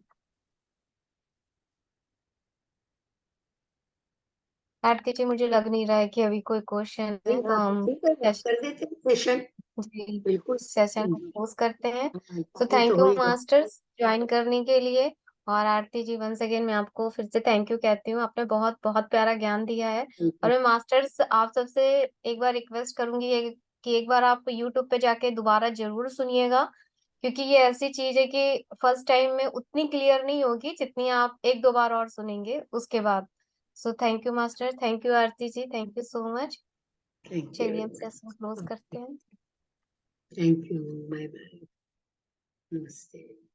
आरती जी, मुझे लग नहीं रहा है कि अभी कोई क्वेश्चन नहीं है, तो हाँ, तो हम ठीक है, आप कर देते हैं सेशन। जी बिल्कुल। सेशन को क्लोज करते हैं। हाँ, सो टाइम तो थैंक हो यू ही गया। मास्टर्स ज्वाइन करने के लिए। और आरती जी, वंस अगेन मैं आपको फिर से थैंक यू कहती हूँ, आपने बहुत बहुत प्यारा ज्ञान दिया है। और मैं मास्टर्स आप सबसे एक बार रिक्वेस्ट करूंगी कि एक बार आप यूट्यूब पे जाके दोबारा जरूर सुनिएगा, क्योंकि ये ऐसी चीज है कि फर्स्ट टाइम में उतनी क्लियर नहीं होगी जितनी आप एक दो बार और सुनेंगे उसके बाद। So thank you master, thank you Aarti ji, thank you so much. Thank you चलिए वेरी हम सेशन क्लोज मच। करते हैं। थैंक यू, बाय बाय, नमस्ते।